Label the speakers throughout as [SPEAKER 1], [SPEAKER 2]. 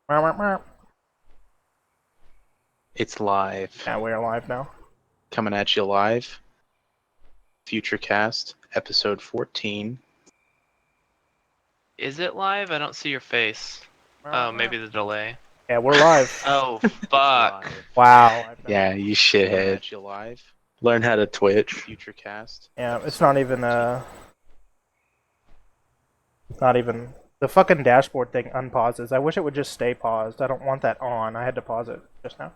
[SPEAKER 1] Yeah,
[SPEAKER 2] It's live.
[SPEAKER 1] we're live now.
[SPEAKER 2] Coming at you live. Futurecast, episode 14.
[SPEAKER 3] Is it live? I don't see your face. Oh, maybe the delay.
[SPEAKER 1] Yeah, we're live.
[SPEAKER 3] Oh, fuck.
[SPEAKER 1] Wow.
[SPEAKER 2] Yeah, you shithead. Coming at you live. Learn how to Twitch. Futurecast.
[SPEAKER 1] Yeah, it's not even the fucking dashboard thing unpauses. I wish it would just stay paused. I don't want that on. I had to pause it just now.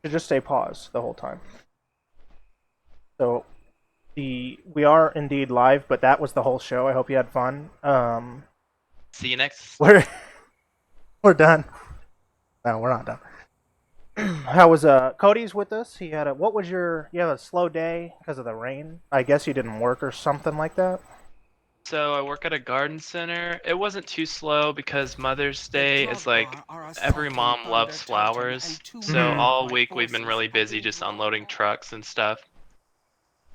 [SPEAKER 1] Should just stay paused the whole time. So we are indeed live, but that was the whole show. I hope you had fun.
[SPEAKER 3] See you next.
[SPEAKER 1] We're done. No, we're not done. How was Cody's with us? He had you have a slow day because of the rain? I guess you didn't work or something like that.
[SPEAKER 3] So I work at a garden center. It wasn't too slow because Mother's Day is like every mom loves flowers. So all week we've been really busy just unloading trucks and stuff.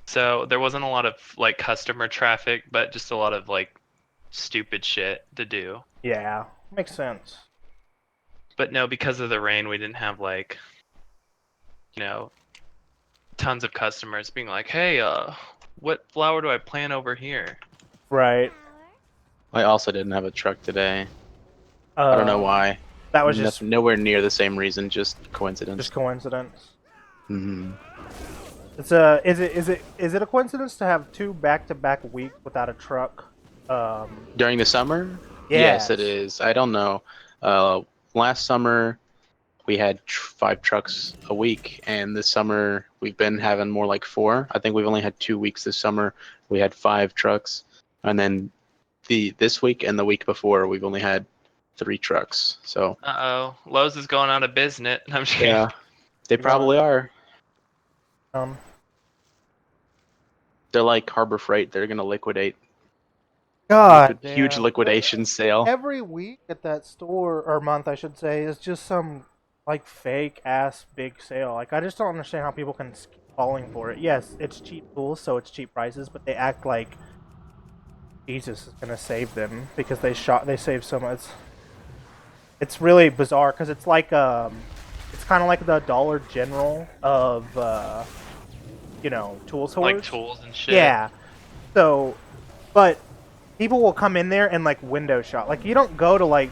[SPEAKER 3] So there wasn't a lot of like customer traffic, but just a lot of like stupid shit to do.
[SPEAKER 1] Yeah, makes sense.
[SPEAKER 3] But no, because of the rain, we didn't have like, tons of customers being like, "Hey, what flower do I plant over here?"
[SPEAKER 1] Right.
[SPEAKER 2] I also didn't have a truck today. I don't know why.
[SPEAKER 1] That was just
[SPEAKER 2] nowhere near the same reason, just coincidence.
[SPEAKER 1] just coincidence.
[SPEAKER 2] Mm-hmm.
[SPEAKER 1] Is it a coincidence to have two back-to-back weeks without a truck?
[SPEAKER 2] During the summer?
[SPEAKER 1] Yes.
[SPEAKER 2] Yes, it is. I don't know. Last summer we had 5 trucks a week, and this summer we've been having more like 4. I think we've only had 2 weeks this summer. We had 5 trucks, and then this week and the week before we've only had 3 trucks. So
[SPEAKER 3] Lowe's is going out of business. I'm just kidding.
[SPEAKER 2] yeah, they probably are.
[SPEAKER 1] Um,
[SPEAKER 2] They're like Harbor Freight. They're gonna liquidate.
[SPEAKER 1] God,
[SPEAKER 2] Huge
[SPEAKER 1] damn.
[SPEAKER 2] liquidation sale.
[SPEAKER 1] Every week at that store, or month, I should say, is just some like fake ass big sale. Like I just don't understand how people can keep falling for it. Yes, it's cheap tools, so it's cheap prices, but they act like Jesus is gonna save them because they saved so much. It's really bizarre because it's kind of like the Dollar General of tool stores.
[SPEAKER 3] Like tools and shit.
[SPEAKER 1] Yeah. So, but people will come in there and like window shop. Like you don't go to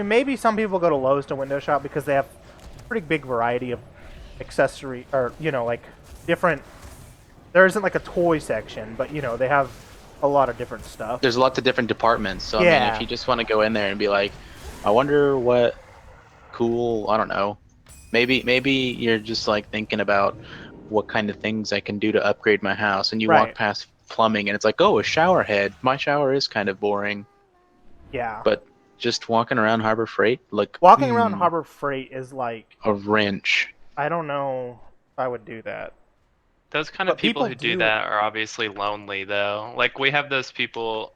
[SPEAKER 1] maybe some people go to Lowe's to window shop because they have pretty big variety of accessory or like different. There isn't like a toy section, but they have a lot of different stuff.
[SPEAKER 2] There's lots of different departments. So I
[SPEAKER 1] Yeah.
[SPEAKER 2] mean, if you just want to go in there and be like, I wonder what cool, I don't know. Maybe you're just like thinking about what kind of things I can do to upgrade my house, and you
[SPEAKER 1] Right.
[SPEAKER 2] walk past plumbing and it's like, oh, a shower head. My shower is kind of boring.
[SPEAKER 1] Yeah.
[SPEAKER 2] But just walking around Harbor Freight, like
[SPEAKER 1] Walking around Harbor Freight is like,
[SPEAKER 2] a wrench.
[SPEAKER 1] I don't know if I would do that.
[SPEAKER 3] Those kind of
[SPEAKER 1] But
[SPEAKER 3] people
[SPEAKER 1] people
[SPEAKER 3] who
[SPEAKER 1] do
[SPEAKER 3] do that are obviously lonely, though. Like, we have those people.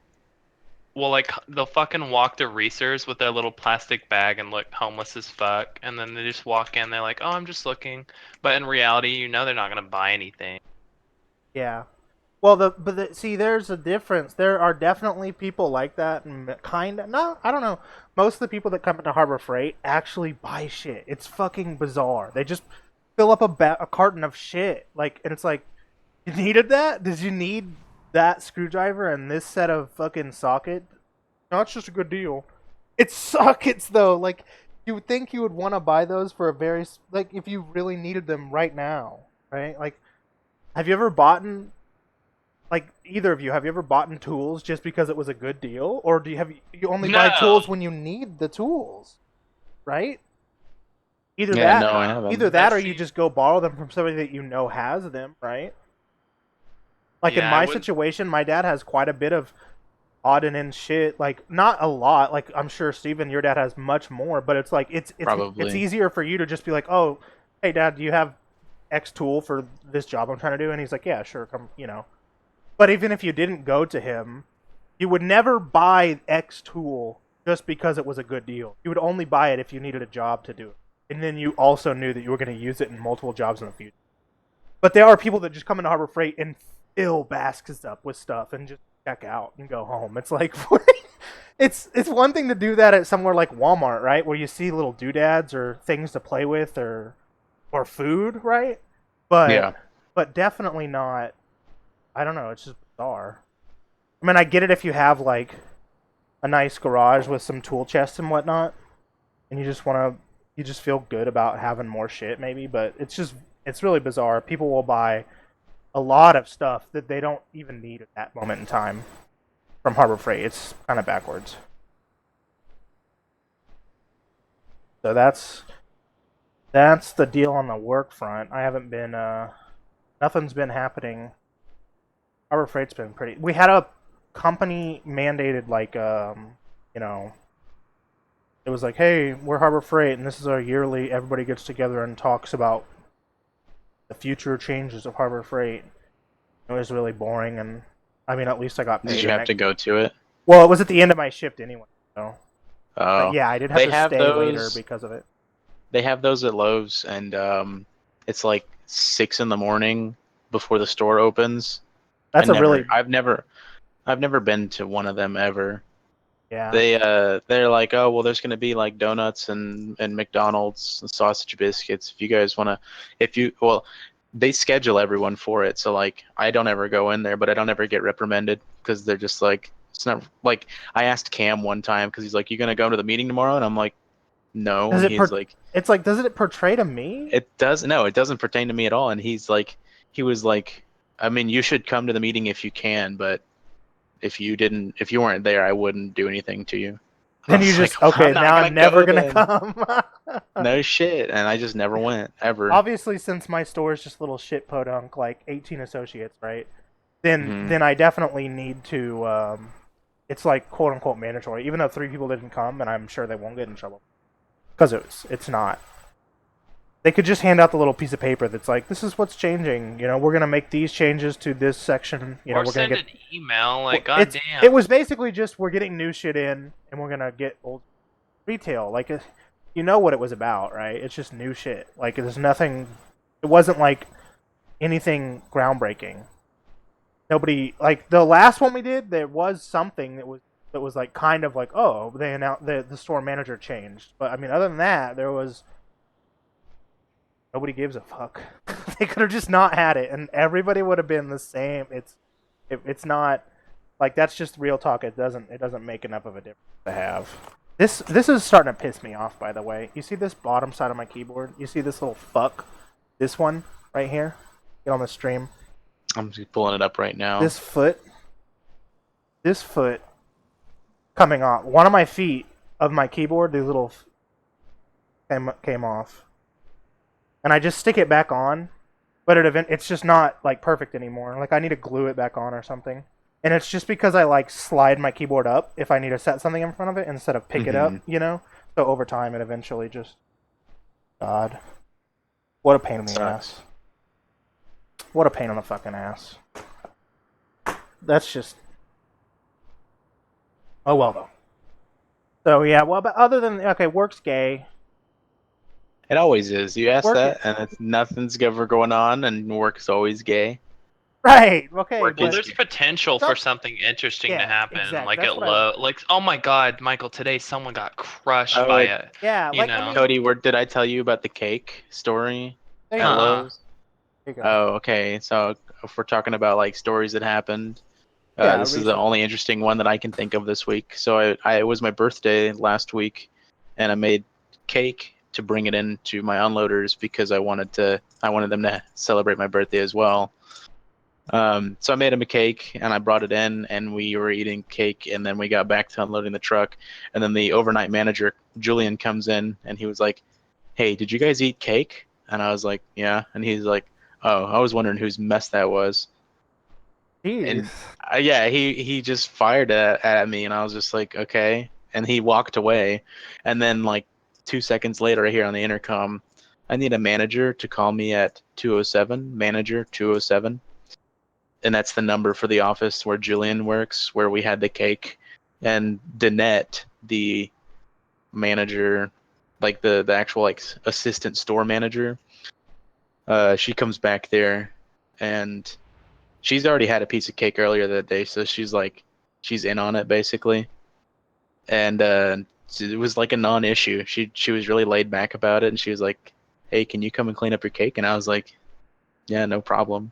[SPEAKER 3] Well, like, they'll fucking walk to Reese's with their little plastic bag and look homeless as fuck, and then they just walk in, they're like, oh, I'm just looking. But in reality, they're not gonna buy anything.
[SPEAKER 1] Yeah. Well, see, there's a difference. There are definitely people like that, and kind of. No, I don't know. Most of the people that come into Harbor Freight actually buy shit. It's fucking bizarre. They just fill up a carton of shit, like, and it's like, you needed that? Did you need that screwdriver and this set of fucking socket? No, it's just a good deal. It's sockets though. Like, you would think you would want to buy those for a like if you really needed them right now, right? Like, have you ever bought like either of you have you ever bought tools just because it was a good deal, or do you only buy
[SPEAKER 3] No.
[SPEAKER 1] tools when you need the tools, right? Either
[SPEAKER 2] Yeah,
[SPEAKER 1] that,
[SPEAKER 2] no, I haven't.
[SPEAKER 1] either that, or
[SPEAKER 3] That's
[SPEAKER 1] you
[SPEAKER 3] the-
[SPEAKER 1] just go borrow them from somebody that you know has them, right? Like in
[SPEAKER 3] Yeah,
[SPEAKER 1] my
[SPEAKER 3] I would.
[SPEAKER 1] situation, my dad has quite a bit of odd and end shit. Like not a lot. Like I'm sure Steven, your dad has much more, but it's like it's
[SPEAKER 2] Probably.
[SPEAKER 1] easier for you to just be like, oh, hey dad, do you have X tool for this job I'm trying to do? And he's like, yeah, sure, come. But even if you didn't go to him, you would never buy X tool just because it was a good deal. You would only buy it if you needed a job to do it. And then you also knew that you were going to use it in multiple jobs in the future. But there are people that just come into Harbor Freight and fill baskets up with stuff and just check out and go home. It's like it's one thing to do that at somewhere like Walmart, right, where you see little doodads or things to play with or food, right? But
[SPEAKER 2] Yeah.
[SPEAKER 1] but definitely not. I don't know. It's just bizarre. I mean, I get it if you have like a nice garage with some tool chests and whatnot, and you just feel good about having more shit, maybe. But it's really bizarre. People will buy a lot of stuff that they don't even need at that moment in time from Harbor Freight. It's kind of backwards. So that's the deal on the work front. I haven't been nothing's been happening. Harbor Freight's been pretty. We had a company mandated like you know, it was like, hey, we're Harbor Freight and this is our yearly, everybody gets together and talks about the future changes of Harbor Freight. It was really boring, and I mean, at least I got paid.
[SPEAKER 2] Did you have to go to it?
[SPEAKER 1] Well, it was at the end of my shift anyway, so.
[SPEAKER 2] Oh.
[SPEAKER 1] But yeah, I did have
[SPEAKER 2] They
[SPEAKER 1] to
[SPEAKER 2] have
[SPEAKER 1] stay later
[SPEAKER 2] those-
[SPEAKER 1] because of it.
[SPEAKER 2] They have those at Lowe's, and it's like 6 in the morning before the store opens.
[SPEAKER 1] That's
[SPEAKER 2] I've never been to one of them ever.
[SPEAKER 1] yeah.
[SPEAKER 2] They're like, oh well, there's gonna be like donuts and McDonald's and sausage biscuits. If you guys wanna, they schedule everyone for it. So like, I don't ever go in there, but I don't ever get reprimanded because they're just like, it's not like I asked Cam one time because he's like, you gonna go to the meeting tomorrow? And I'm like, no.
[SPEAKER 1] Does
[SPEAKER 2] And
[SPEAKER 1] it
[SPEAKER 2] he's like,
[SPEAKER 1] It's like, does it portray to me?
[SPEAKER 2] it doesn't pertain to me at all. And he was like, I mean, you should come to the meeting if you can, but if you weren't there, I wouldn't do anything to you.
[SPEAKER 1] Then
[SPEAKER 2] I
[SPEAKER 1] you
[SPEAKER 2] was
[SPEAKER 1] just
[SPEAKER 2] like,
[SPEAKER 1] okay.
[SPEAKER 2] I'm not
[SPEAKER 1] Now I'm never
[SPEAKER 2] go
[SPEAKER 1] gonna
[SPEAKER 2] then.
[SPEAKER 1] come.
[SPEAKER 2] No shit, and I just never went ever.
[SPEAKER 1] Obviously, since my store is just a little shit podunk, like 18 associates, right?
[SPEAKER 2] Mhm.
[SPEAKER 1] Then I definitely need to. It's like quote unquote mandatory, even though 3 people didn't come, and I'm sure they won't get in trouble because it's not. They could just hand out the little piece of paper that's like, this is what's changing. You know, we're gonna make these changes to this section. You know,
[SPEAKER 3] or
[SPEAKER 1] we're gonna
[SPEAKER 3] send
[SPEAKER 1] get.
[SPEAKER 3] an email like,
[SPEAKER 1] Well,
[SPEAKER 3] goddamn.
[SPEAKER 1] It was basically just we're getting new shit in, and we're gonna get old retail. Like, you know what it was about, right? It's just new shit. Like, there's nothing. It wasn't like anything groundbreaking. Nobody like the last one we did. There was something that was like kind of like, oh, they announced the store manager changed. But I mean, other than that, there was nobody gives a fuck. They could have just not had it, and everybody would have been the same. It's not like that's just real talk. It doesn't make enough of a difference to have. This is starting to piss me off. By the way, you see this bottom side of my keyboard? You see this little fuck? This one right here. Get on the stream.
[SPEAKER 2] I'm just pulling it up right now.
[SPEAKER 1] This foot coming off. One of my feet of my keyboard, these little came off, and I just stick it back on, but it's just not like perfect anymore. Like I need to glue it back on or something, and it's just because I like slide my keyboard up if I need to set something in front of it instead of pick it up, you know. So over time, it eventually just, God, what a pain in the ass. What a pain in the fucking ass. That's just. Oh well though. So yeah, well, but other than work's gay.
[SPEAKER 2] It always is. You ask
[SPEAKER 1] Work
[SPEAKER 2] that, and nothing's ever going on, and work's always gay.
[SPEAKER 1] Right. Okay.
[SPEAKER 2] Work
[SPEAKER 3] Well,
[SPEAKER 2] is-
[SPEAKER 3] there's potential for something interesting
[SPEAKER 1] Yeah,
[SPEAKER 3] to happen,
[SPEAKER 1] exactly.
[SPEAKER 3] like
[SPEAKER 1] That's
[SPEAKER 3] at
[SPEAKER 1] what I-
[SPEAKER 3] low. Like, oh my God, Michael! Today someone got crushed
[SPEAKER 2] Oh,
[SPEAKER 3] by
[SPEAKER 2] it-
[SPEAKER 3] a.
[SPEAKER 1] Yeah.
[SPEAKER 3] You
[SPEAKER 1] Like
[SPEAKER 3] know.
[SPEAKER 1] I mean,
[SPEAKER 2] Cody, did I tell you about the cake story
[SPEAKER 1] there
[SPEAKER 2] at
[SPEAKER 1] you go.
[SPEAKER 2] Lowe's?
[SPEAKER 1] There you go.
[SPEAKER 2] Oh, okay. So if we're talking about like stories that happened,
[SPEAKER 1] Yeah,
[SPEAKER 2] this is the
[SPEAKER 1] recently.
[SPEAKER 2] only interesting one that I can think of this week. So it was my birthday last week, and I made cake to bring it in to my unloaders because I wanted them to celebrate my birthday as well. So I made him a cake and I brought it in, and we were eating cake, and then we got back to unloading the truck, and then the overnight manager Julian comes in and he was like, "Hey, did you guys eat cake?" And I was like, "Yeah," and he's like, "Oh, I was wondering whose mess that was."
[SPEAKER 1] Jeez.
[SPEAKER 2] And yeah, he just fired at me, and I was just like, okay. And he walked away, and then like 2 seconds later, I hear on the intercom, I need a manager to call me at 207, manager 207, and that's the number for the office where Julian works, where we had the cake, and Danette, the manager, like the actual like assistant store manager, she comes back there, and she's already had a piece of cake earlier that day, so she's like, she's in on it basically, and it was like a non-issue. She was really laid back about it, and she was like, "Hey, can you come and clean up your cake?" And I was like, "Yeah, no problem."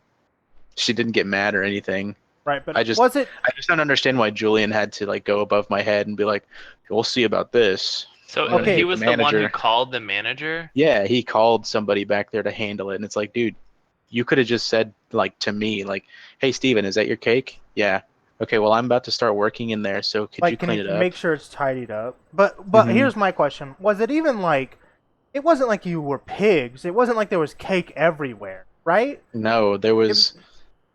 [SPEAKER 2] She didn't get mad or anything.
[SPEAKER 1] Right, but
[SPEAKER 2] I just
[SPEAKER 1] was it?
[SPEAKER 2] I just don't understand why Julian had to like go above my head and be like, "We'll see about this."
[SPEAKER 3] So
[SPEAKER 2] And then
[SPEAKER 1] Okay.
[SPEAKER 3] he
[SPEAKER 2] the
[SPEAKER 3] was the one who
[SPEAKER 2] manager,
[SPEAKER 3] called the manager.
[SPEAKER 2] yeah, he called somebody back there to handle it, and it's like, dude, you could have just said like to me, like, "Hey, Steven, is that your cake?" Yeah. Okay, well, I'm about to start working in there, so could you
[SPEAKER 1] Like, can
[SPEAKER 2] clean
[SPEAKER 1] you
[SPEAKER 2] it up?
[SPEAKER 1] make sure it's tidied up? But
[SPEAKER 2] Mhm.
[SPEAKER 1] here's my question: was it even like? It wasn't like you were pigs. It wasn't like there was cake everywhere, right?
[SPEAKER 2] No,
[SPEAKER 1] It,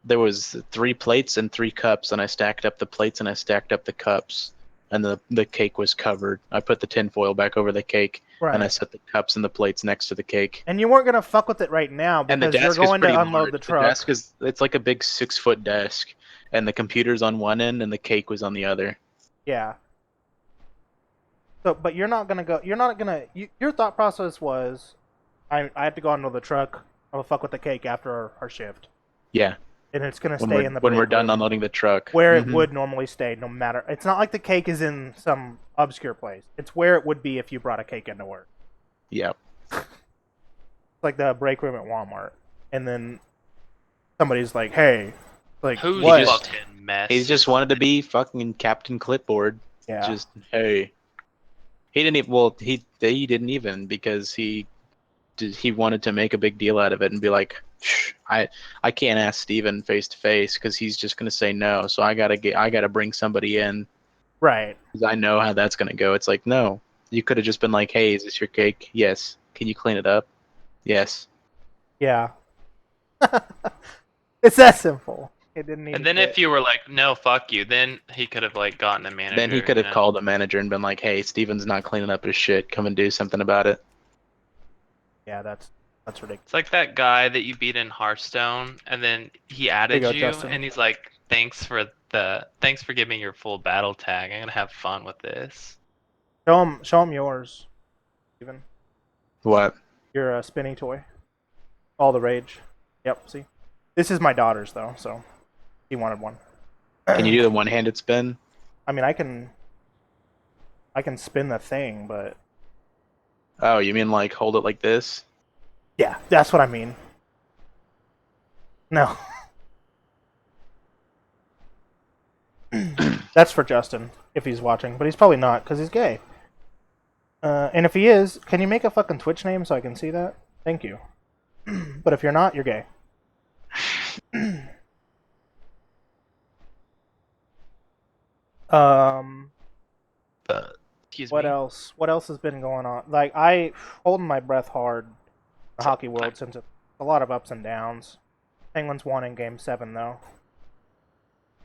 [SPEAKER 2] there was 3 plates and 3 cups, and I stacked up the plates and I stacked up the cups, and the cake was covered. I put the tinfoil back over the cake, and I
[SPEAKER 1] right.
[SPEAKER 2] set the cups and the plates next to the cake.
[SPEAKER 1] And you weren't gonna fuck with it right now
[SPEAKER 2] And the
[SPEAKER 1] because you're
[SPEAKER 2] desk is
[SPEAKER 1] going
[SPEAKER 2] pretty
[SPEAKER 1] to unload
[SPEAKER 2] large.
[SPEAKER 1] the
[SPEAKER 2] The desk
[SPEAKER 1] truck.
[SPEAKER 2] is it's like a big 6-foot desk, and the computer's on one end and the cake was on the other.
[SPEAKER 1] Yeah. So, but you're not gonna go. You're not gonna. Your thought process was, I have to go unload the truck. I'll fuck with the cake after our shift,
[SPEAKER 2] Yeah,
[SPEAKER 1] and it's gonna
[SPEAKER 2] when
[SPEAKER 1] stay
[SPEAKER 2] we're
[SPEAKER 1] in the
[SPEAKER 2] when we're
[SPEAKER 1] break
[SPEAKER 2] done
[SPEAKER 1] room
[SPEAKER 2] unloading the truck.
[SPEAKER 1] where it would normally stay, no matter. It's not like the cake is in some obscure place. It's where it would be if you brought a cake into work.
[SPEAKER 2] Yeah.
[SPEAKER 1] It's like the break room at Walmart, and then somebody's like, "Hey, like
[SPEAKER 3] Who's
[SPEAKER 1] what?"
[SPEAKER 3] fucking mess?
[SPEAKER 2] He just wanted to be fucking Captain Clipboard.
[SPEAKER 1] Yeah.
[SPEAKER 2] Just hey. He didn't even, well, he didn't even because he wanted to make a big deal out of it and be like, "Shh, I can't ask Steven face to face because he's just gonna say no. So I gotta bring somebody in
[SPEAKER 1] Right.
[SPEAKER 2] because I know how that's gonna go." It's like, no, you could have just been like, "Hey, is this your cake? Yes. Can you clean it up? Yes."
[SPEAKER 1] Yeah. It's that simple. It didn't need.
[SPEAKER 3] And then if you were like, no, fuck you, then he could have like gotten a manager.
[SPEAKER 2] Then he could have
[SPEAKER 3] you know?
[SPEAKER 2] called the manager and been like, "Hey, Steven's not cleaning up his shit. Come and do something about it."
[SPEAKER 1] Yeah, that's ridiculous.
[SPEAKER 3] It's like that guy that you beat in Hearthstone, and then he
[SPEAKER 1] There
[SPEAKER 3] added
[SPEAKER 1] you go,
[SPEAKER 3] you,
[SPEAKER 1] Justin.
[SPEAKER 3] and he's like, thanks for giving me your full battle tag. I'm gonna have fun with this."
[SPEAKER 1] Show him yours, Steven.
[SPEAKER 2] What?
[SPEAKER 1] Your spinny toy. All the rage. Yep. See, this is my daughter's though, so he wanted one.
[SPEAKER 2] Can you do the one-handed spin?
[SPEAKER 1] I mean, I can spin the thing, but
[SPEAKER 2] Oh, you mean like hold it like this?
[SPEAKER 1] yeah, that's what I mean. No. That's for Justin, if he's watching, but he's probably not, because he's gay. And if he is, can you make a fucking Twitch name so I can see that? Thank you. But if you're not, you're gay.
[SPEAKER 3] Excuse
[SPEAKER 1] What
[SPEAKER 3] me.
[SPEAKER 1] else? What else has been going on? Like, I holding my breath hard in the hockey world since it's a lot of ups and downs. Penguins won in Game 7, though.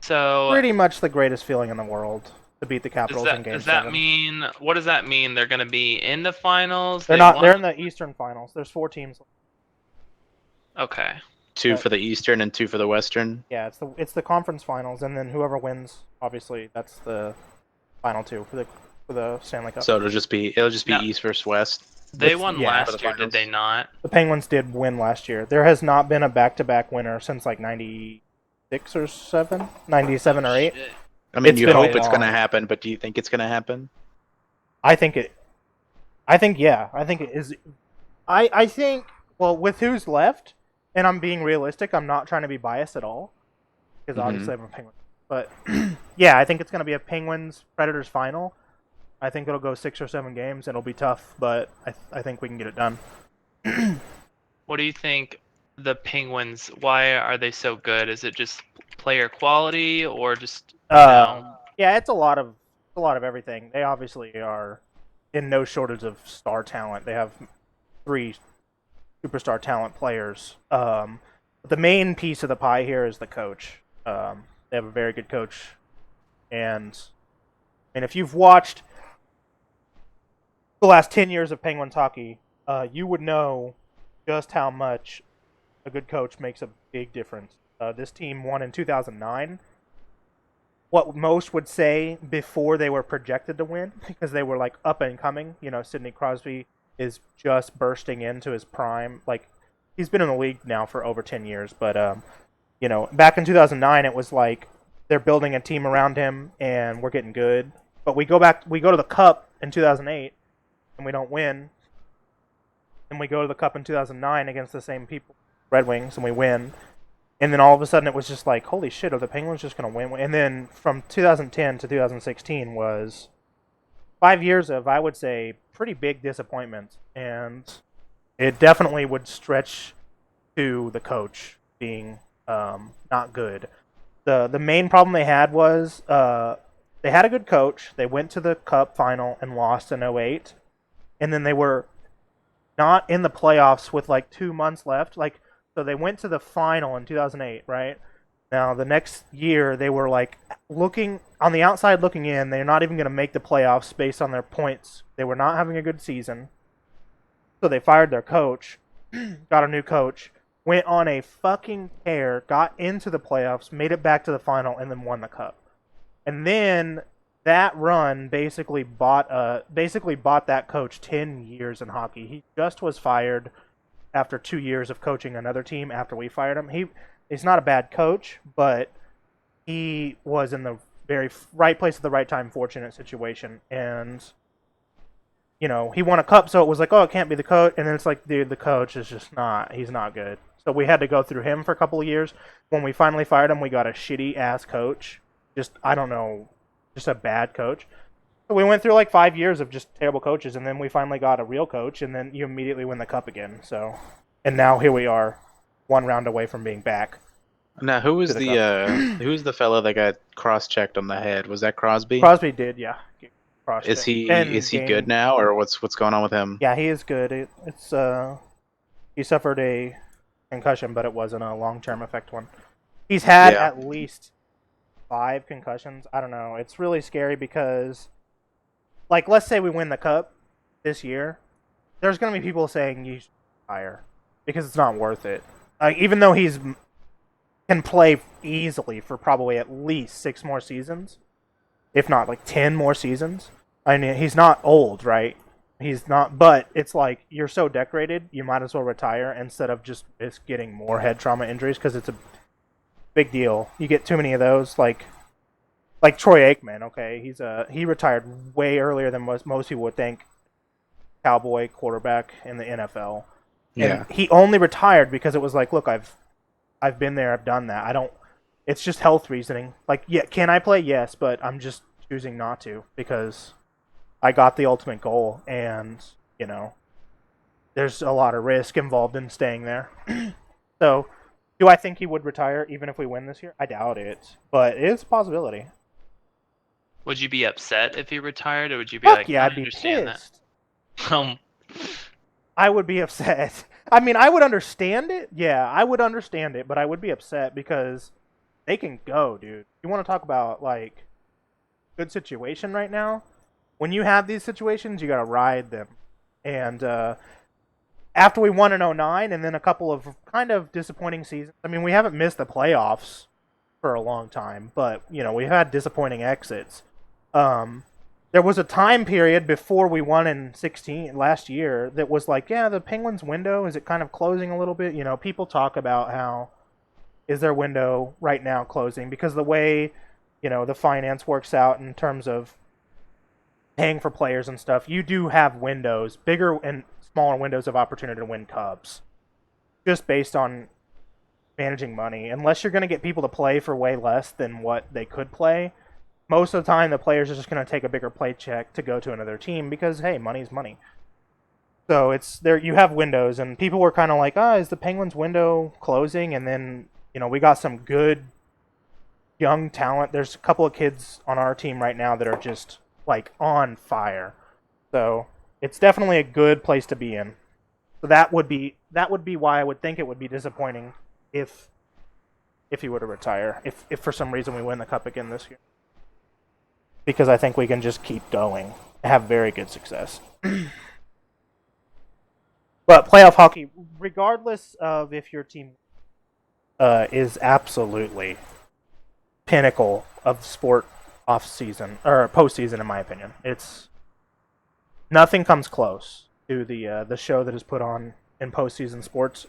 [SPEAKER 3] So
[SPEAKER 1] Pretty much the greatest feeling in the world to beat the Capitals in Game
[SPEAKER 3] does
[SPEAKER 1] 7.
[SPEAKER 3] that mean what does that mean? They're gonna be in the finals?
[SPEAKER 1] They're
[SPEAKER 3] They
[SPEAKER 1] not.
[SPEAKER 3] won?
[SPEAKER 1] They're in the Eastern Finals. There's 4 teams.
[SPEAKER 3] Okay.
[SPEAKER 2] 2
[SPEAKER 1] But-
[SPEAKER 2] for the Eastern and 2 for the Western.
[SPEAKER 1] Yeah, it's the conference finals, and then whoever wins, obviously, that's the final 2 for the Stanley Cup.
[SPEAKER 2] So it'll just be
[SPEAKER 3] No.
[SPEAKER 2] East versus West.
[SPEAKER 3] They
[SPEAKER 1] It's-
[SPEAKER 3] won
[SPEAKER 1] yeah.
[SPEAKER 2] For
[SPEAKER 3] last
[SPEAKER 2] the
[SPEAKER 3] year, did they
[SPEAKER 2] finals.
[SPEAKER 3] not?
[SPEAKER 1] The Penguins did win last year. There has not been a back-to-back winner since like 96 or 7, 97 or 8.
[SPEAKER 3] Shit.
[SPEAKER 2] I mean,
[SPEAKER 1] It's
[SPEAKER 2] you
[SPEAKER 1] been a
[SPEAKER 2] hope it's going to
[SPEAKER 1] long-
[SPEAKER 2] happen, but do you think it's going to happen?
[SPEAKER 1] I think yeah. I think it is. I think, well, with who's left, and I'm being realistic, I'm not trying to be biased at all, because obviously I'm a Penguin. But yeah, I think it's going to be a Penguins Predators final. I think it'll go 6 or 7 games. It'll be tough, but I think we can get it done.
[SPEAKER 3] What do you think the Penguins, why are they so good? Is it just player quality or just
[SPEAKER 1] Yeah, it's a lot of everything. They obviously are in no shortage of star talent. They have 3 superstar talent players. But the main piece of the pie here is the coach. They have a very good coach, and if you've watched the last 10 years of Penguins hockey, you would know just how much a good coach makes a big difference. This team won in 2009. What most would say before they were projected to win, because they were like up and coming. You know, Sidney Crosby is just bursting into his prime. Like, he's been in the league now for over 10 years, but You know, back in 2009, it was like they're building a team around him and we're getting good. But we go to the Cup in 2008 and we don't win. And we go to the Cup in 2009 against the same people, Red Wings, and we win. And then all of a sudden it was just like, holy shit, are the Penguins just going to win? And then from 2010 to 2016 was 5 years of, I would say, pretty big disappointments. And it definitely would stretch to the coach being not good. The main problem they had was they had a good coach. They went to the Cup final and lost in 08. And then they were not in the playoffs with like 2 months left. Like, so they went to the final in 2008, right? Now the next year they were like looking on the outside looking in. They're not even going to make the playoffs based on their points. They were not having a good season. So they fired their coach, got a new coach, went on a fucking tear, got into the playoffs, made it back to the final, and then won the Cup. And then that run basically bought that coach 10 years in hockey. He just was fired after 2 years of coaching another team after we fired him. He's not a bad coach, but he was in the very right place at the right time, fortunate situation. And, you know, he won a Cup, so it was like, oh, it can't be the coach. And then it's like, dude, the coach is just not, he's not good. So we had to go through him for a couple of years. When we finally fired him, we got a shitty-ass coach. Just, I don't know, just a bad coach. So we went through like 5 years of just terrible coaches, and then we finally got a real coach, and then you immediately win the Cup again. So, and now here we are, one round away from being back.
[SPEAKER 2] Now, who was who's the fellow that got cross-checked on the head? Was that Crosby?
[SPEAKER 1] Crosby did, yeah.
[SPEAKER 2] Is he good now, or what's going on with him?
[SPEAKER 1] Yeah, he is good. He suffered a concussion, but it wasn't a long-term effect one. He's had at least 5 concussions. I don't know. It's really scary because, like, let's say we win the Cup this year, there's going to be people saying you should retire because it's not worth it. Even though he's can play easily for probably at least 6 more seasons, if not like 10 more seasons. I mean, he's not old, right? He's not, but it's like you're so decorated, you might as well retire instead of just risk getting more head trauma injuries because it's a big deal. You get too many of those, like Troy Aikman. Okay, he retired way earlier than most people would think. Cowboy quarterback in the NFL.
[SPEAKER 2] Yeah,
[SPEAKER 1] and he only retired because it was like, look, I've been there, I've done that. It's just health reasoning. Like, yeah, can I play? Yes, but I'm just choosing not to because I got the ultimate goal, and you know, there's a lot of risk involved in staying there. So, do I think he would retire even if we win this year? I doubt it, but it is a possibility.
[SPEAKER 3] Would you be upset if he retired, or would you be
[SPEAKER 1] Fuck
[SPEAKER 3] like,
[SPEAKER 1] yeah,
[SPEAKER 3] I
[SPEAKER 1] I'd be
[SPEAKER 3] understand
[SPEAKER 1] pissed.
[SPEAKER 3] that?
[SPEAKER 1] I would be upset. I mean, I would understand it. Yeah, I would understand it, but I would be upset because they can go, dude. You want to talk about, like, good situation right now? When you have these situations, you got to ride them. And after we won in 09 and then a couple of kind of disappointing seasons, I mean, we haven't missed the playoffs for a long time, but, you know, we've had disappointing exits. There was a time period before we won in 16 last year that was like, yeah, the Penguins' window, is it kind of closing a little bit? You know, people talk about how is their window right now closing because the way, you know, the finance works out in terms of paying for players and stuff, you do have windows, bigger and smaller windows of opportunity to win Cubs just based on managing money. Unless you're going to get people to play for way less than what they could play, most of the time the players are just going to take a bigger paycheck to go to another team because, hey, money's money. So it's there. You have windows, and people were kind of like, is the Penguins' window closing? And then, you know, we got some good young talent. There's a couple of kids on our team right now that are just like on fire. So it's definitely a good place to be in. So that would be why I would think it would be disappointing if he were to retire. If for some reason we win the Cup again this year. Because I think we can just keep going and have very good success. But playoff hockey, regardless of if your team is absolutely pinnacle of sport off season or postseason, in my opinion, it's nothing comes close to the show that is put on in postseason sports.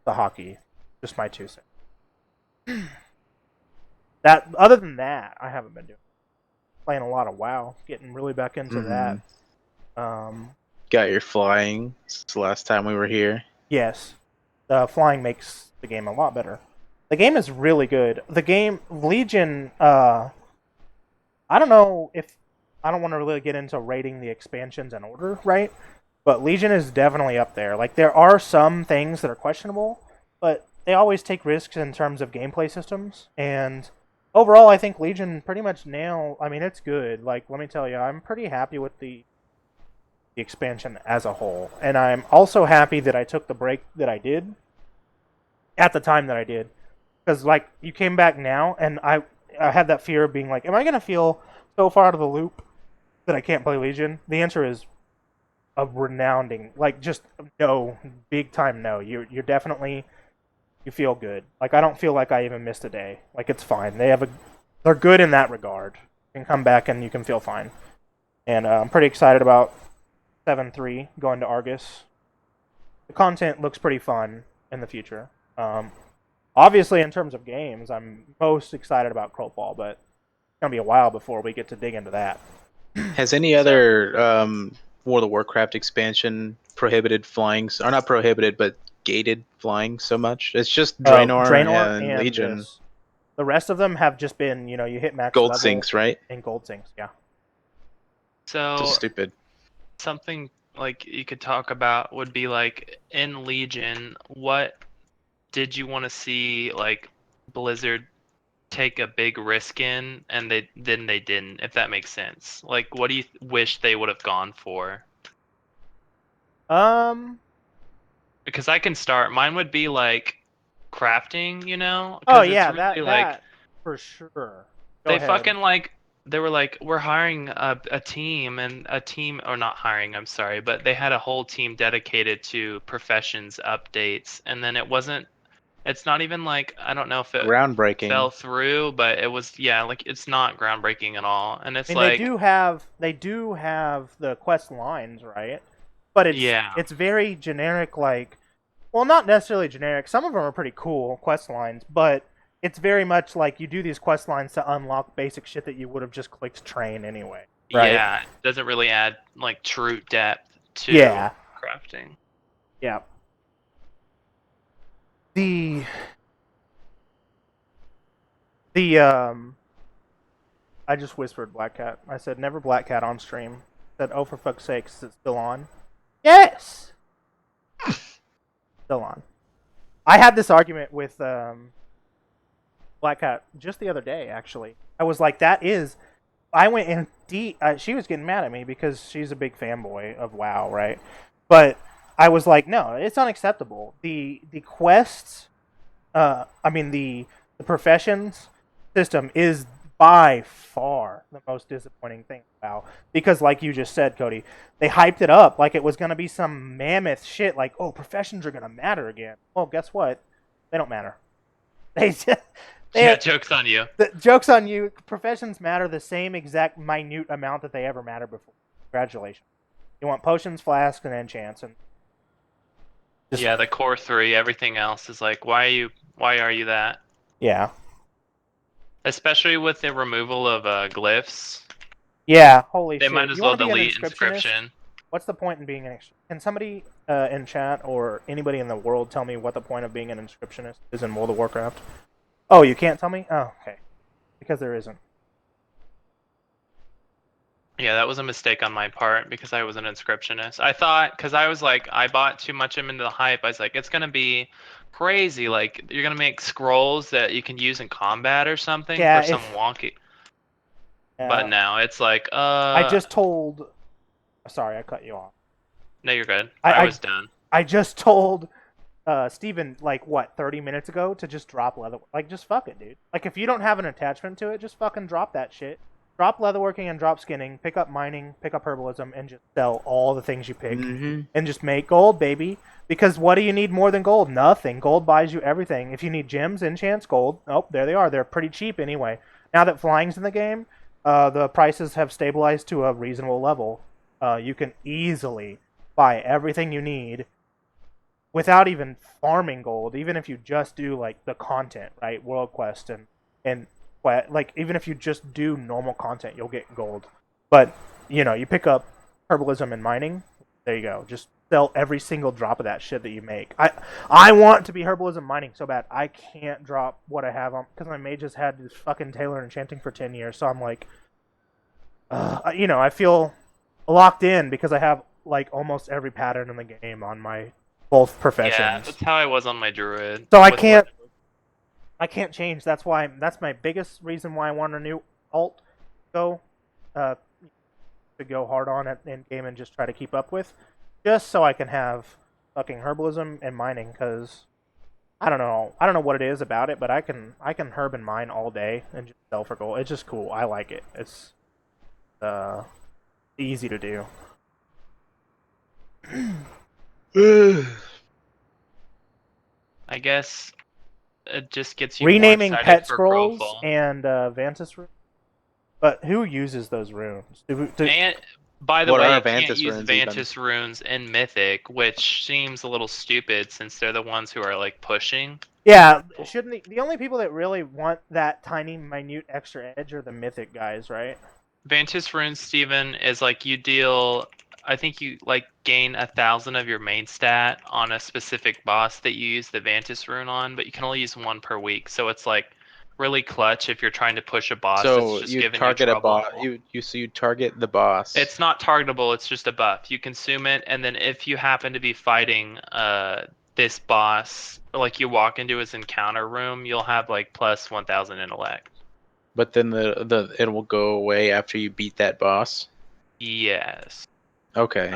[SPEAKER 1] The hockey, just my 2 cents. That other than that, I haven't been playing a lot of WoW, getting really back into that.
[SPEAKER 2] Got your flying since the last time we were here.
[SPEAKER 1] Yes, the flying makes the game a lot better. The game is really good. The game Legion. I don't know if I don't want to really get into rating the expansions in order, right? But Legion is definitely up there. Like there are some things that are questionable, but they always take risks in terms of gameplay systems. And overall, I think Legion pretty much I mean, it's good. Like let me tell you, I'm pretty happy with the expansion as a whole, and I'm also happy that I took the break that I did at the time that I did, because like you came back now, and I had that fear of being like, am I gonna feel so far out of the loop that I can't play Legion? The answer is a renounding, like just no, big time no. You're definitely you feel good. Like I don't feel like I even missed a day. Like it's fine. They're good in that regard. You can come back and you can feel fine. And I'm pretty excited about 7.3 going to Argus. The content looks pretty fun in the future. Obviously, in terms of games, I'm most excited about Crowfall, but it's gonna be a while before we get to dig into that.
[SPEAKER 2] Has any other World of Warcraft expansion prohibited flying, or not prohibited, but gated flying so much? It's just Draenor, and Legion.
[SPEAKER 1] This. The rest of them have just been, you hit max
[SPEAKER 2] Gold
[SPEAKER 1] level
[SPEAKER 2] sinks, right?
[SPEAKER 1] And gold sinks, yeah.
[SPEAKER 3] So
[SPEAKER 2] Just stupid.
[SPEAKER 3] something like you could talk about would be like in Legion, what did you want to see like Blizzard take a big risk in, and they didn't, if that makes sense? Like, what do you wish they would have gone for? Because I can start. Mine would be like crafting, 'cause
[SPEAKER 1] Oh
[SPEAKER 3] it's
[SPEAKER 1] yeah,
[SPEAKER 3] really,
[SPEAKER 1] that for sure. Go
[SPEAKER 3] they
[SPEAKER 1] ahead.
[SPEAKER 3] fucking like they were like, we're hiring a team, and a team, or not hiring, I'm sorry, but they had a whole team dedicated to professions updates, and then it's not even like, I don't know if it
[SPEAKER 2] Groundbreaking.
[SPEAKER 3] fell through, but it was, yeah, like it's not groundbreaking at all. And it's
[SPEAKER 1] I mean,
[SPEAKER 3] like
[SPEAKER 1] they do have the quest lines, right? But it's very generic, like, well, not necessarily generic. Some of them are pretty cool quest lines, but it's very much like you do these quest lines to unlock basic shit that you would have just clicked train anyway. Right?
[SPEAKER 3] Yeah, it doesn't really add like true depth to crafting.
[SPEAKER 1] Yeah. I just whispered Black Cat. I said never Black Cat on stream. I said, oh, for fuck's sake, is it still on? Yes. Still on. I had this argument with Black Cat just the other day. Actually, I was like, I went in deep. She was getting mad at me because she's a big fanboy of WoW, right? But I was like, no, it's unacceptable. The quests, the professions system is by far the most disappointing thing about, because like you just said, Cody, they hyped it up like it was going to be some mammoth shit, like, oh, professions are going to matter again. Well, guess what? They don't matter.
[SPEAKER 3] Joke's on you.
[SPEAKER 1] Joke's on you. Professions matter the same exact minute amount that they ever mattered before. Congratulations. You want potions, flasks, and enchants, and
[SPEAKER 3] the core 3. Everything else is like, why are you that?
[SPEAKER 1] Yeah.
[SPEAKER 3] Especially with the removal of glyphs.
[SPEAKER 1] Yeah, holy shit.
[SPEAKER 3] They might as well delete inscription.
[SPEAKER 1] What's the point in being an inscriptionist? Can somebody in chat or anybody in the world tell me what the point of being an inscriptionist is in World of Warcraft? Oh, you can't tell me? Oh, okay. Because there isn't.
[SPEAKER 3] Yeah, that was a mistake on my part because I was an inscriptionist. I thought, because I was like, I bought too much into the hype. I was like, it's going to be crazy. Like, you're going to make scrolls that you can use in combat or something for some wonky. But now it's like,
[SPEAKER 1] I just told... Sorry, I cut you off.
[SPEAKER 3] No, you're good. I was done.
[SPEAKER 1] I just told Steven, 30 minutes ago to just drop leather. Like, just fuck it, dude. Like, if you don't have an attachment to it, just fucking drop that shit. Drop leatherworking and drop skinning, pick up mining, pick up herbalism, and just sell all the things you pick. Mm-hmm. And just make gold, baby. Because what do you need more than gold? Nothing. Gold buys you everything. If you need gems, enchants, gold, oh, there they are. They're pretty cheap anyway. Now that flying's in the game, the prices have stabilized to a reasonable level. You can easily buy everything you need without even farming gold, even if you just do like the content, right? World quest and like even if you just do normal content, you'll get gold. But you pick up herbalism and mining. There you go. Just sell every single drop of that shit that you make. I want to be herbalism mining so bad. I can't drop what I have on because my mage has had this fucking Taylor enchanting for 10 years. So I'm like, I feel locked in because I have like almost every pattern in the game on my both
[SPEAKER 3] Yeah,
[SPEAKER 1] professions.
[SPEAKER 3] that's how I was on my druid.
[SPEAKER 1] So I
[SPEAKER 3] with
[SPEAKER 1] can't change. That's my biggest reason why I want a new alt go uh, to go hard on it in game and just try to keep up with, just so I can have fucking herbalism and mining. Because I don't know what it is about it, but I can herb and mine all day and just sell for gold. It's just cool. I like it. It's easy to do.
[SPEAKER 3] I guess it just gets you
[SPEAKER 1] Renaming
[SPEAKER 3] more
[SPEAKER 1] pet
[SPEAKER 3] excited for
[SPEAKER 1] scrolls
[SPEAKER 3] Growfall.
[SPEAKER 1] and Vantis runes. But who uses those runes?
[SPEAKER 3] And by the
[SPEAKER 2] What
[SPEAKER 3] way,
[SPEAKER 2] are
[SPEAKER 3] you can't
[SPEAKER 2] Vantis
[SPEAKER 3] use
[SPEAKER 2] runes even?
[SPEAKER 3] Vantis runes in Mythic, which seems a little stupid since they're the ones who are like pushing.
[SPEAKER 1] Yeah, shouldn't the only people that really want that tiny, minute extra edge are the mythic guys, right?
[SPEAKER 3] Vantis runes, Steven, is like you deal. I think you like gain 1,000 of your main stat on a specific boss that you use the Vantis rune on, but you can only use one per week. So it's like really clutch if you're trying to push a boss that's
[SPEAKER 2] So
[SPEAKER 3] just
[SPEAKER 2] you
[SPEAKER 3] giving you
[SPEAKER 2] target a
[SPEAKER 3] trouble.
[SPEAKER 2] boss. You target the boss.
[SPEAKER 3] It's not targetable, it's just a buff. You consume it, and then if you happen to be fighting this boss, like you walk into his encounter room, you'll have like plus 1,000 intellect.
[SPEAKER 2] But then it will go away after you beat that boss.
[SPEAKER 3] Yes.
[SPEAKER 2] Okay.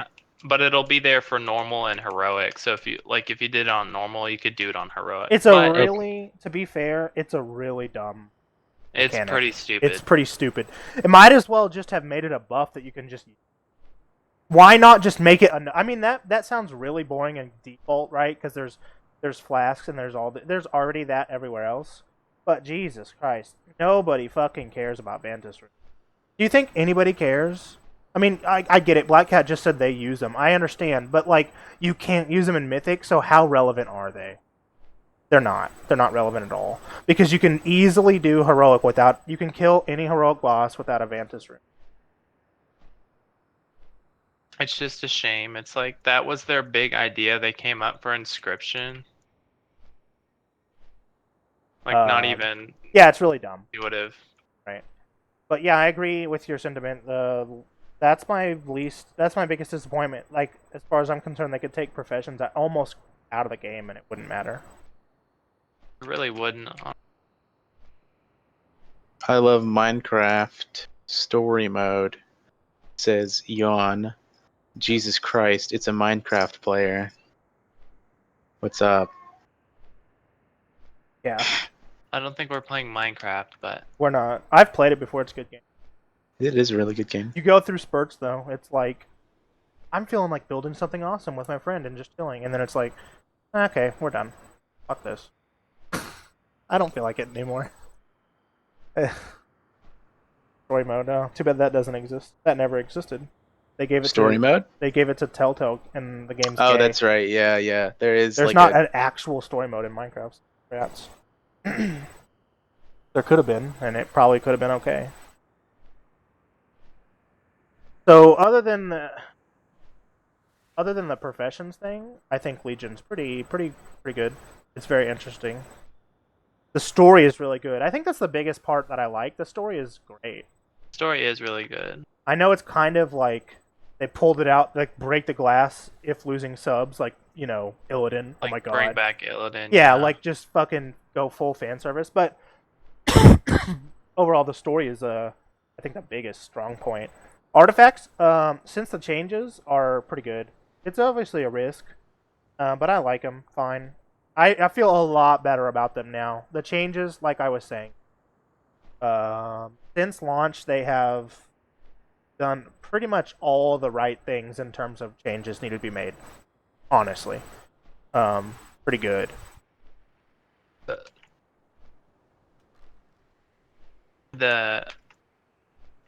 [SPEAKER 3] But it'll be there for normal and heroic. So if you did it on normal, you could do it on heroic.
[SPEAKER 1] It's
[SPEAKER 3] But
[SPEAKER 1] to be fair, it's a really dumb
[SPEAKER 3] it's
[SPEAKER 1] mechanic.
[SPEAKER 3] pretty stupid.
[SPEAKER 1] It's pretty stupid. It might as well just have made it a buff that you can just use. Why not just make it? I mean that sounds really boring and default, right? Because there's flasks and there's already that everywhere else. But Jesus Christ, nobody fucking cares about Vantis runes. Do you think anybody cares? I mean, I get it. Black Cat just said they use them. I understand, but like, you can't use them in Mythic. So how relevant are they? They're not. They're not relevant at all because you can easily do heroic without. You can kill any heroic boss without a Vantis rune.
[SPEAKER 3] It's just a shame. It's like that was their big idea they came up for Inscription. Like not even
[SPEAKER 1] Yeah, it's really dumb.
[SPEAKER 3] you would have.
[SPEAKER 1] Right. But yeah, I agree with your sentiment. That's my biggest disappointment. Like, as far as I'm concerned, they could take professions almost out of the game and it wouldn't matter.
[SPEAKER 3] It really wouldn't.
[SPEAKER 2] I love Minecraft story mode. Says yawn. Jesus Christ, it's a Minecraft player. What's up?
[SPEAKER 1] Yeah,
[SPEAKER 3] I don't think we're playing Minecraft, but
[SPEAKER 1] we're not. I've played it before. It's a good game.
[SPEAKER 2] It is a really good game.
[SPEAKER 1] You go through spurts though. It's like I'm feeling like building something awesome with my friend and just chilling, and then it's like, okay, we're done. Fuck this. I don't feel like it anymore. Story mode. No, too bad that doesn't exist. That never existed. They gave it
[SPEAKER 2] Story mode?
[SPEAKER 1] They gave it to Telltale in the game's
[SPEAKER 2] Oh,
[SPEAKER 1] gay.
[SPEAKER 2] that's right. Yeah, yeah. There's
[SPEAKER 1] There's
[SPEAKER 2] like
[SPEAKER 1] not an actual story mode in Minecraft. Rats. There could have been, and it probably could have been okay. So other than the professions thing, I think Legion's pretty good. It's very interesting. The story is really good. I think that's the biggest part that I like. The story is great.
[SPEAKER 3] story is really good.
[SPEAKER 1] I know it's kind of like they pulled it out, like break the glass if losing subs, like Illidan.
[SPEAKER 3] Like
[SPEAKER 1] Oh my god.
[SPEAKER 3] bring back Illidan.
[SPEAKER 1] Yeah, like just fucking go full fan service. But overall, the story is I think the biggest strong point. Artifacts, since the changes are pretty good. It's obviously a risk, but I like them fine. I feel a lot better about them now. The changes, like I was saying, since launch, they have done pretty much all the right things in terms of changes needed to be made. Honestly, pretty good.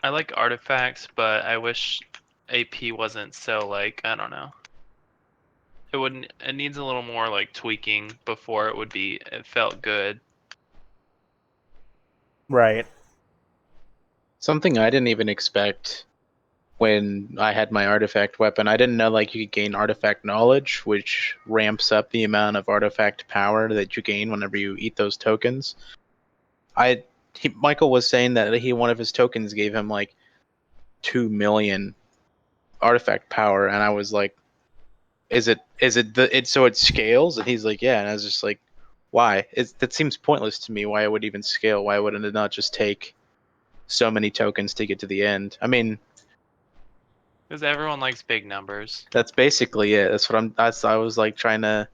[SPEAKER 3] I like artifacts, but I wish AP wasn't so like I don't know. it needs a little more like tweaking before it felt good.
[SPEAKER 1] Right.
[SPEAKER 2] Something I didn't even expect when I had my artifact weapon. I didn't know like you could gain artifact knowledge, which ramps up the amount of artifact power that you gain whenever you eat those tokens. Michael was saying that one of his tokens gave him like 2 million artifact power, and I was like, is it so it scales? And he's like, yeah. And I was just like, why? That seems pointless to me. Why it would even scale? Why wouldn't it not just take so many tokens to get to the end? I mean,
[SPEAKER 3] Because everyone likes big numbers.
[SPEAKER 2] that's basically it. I was like trying to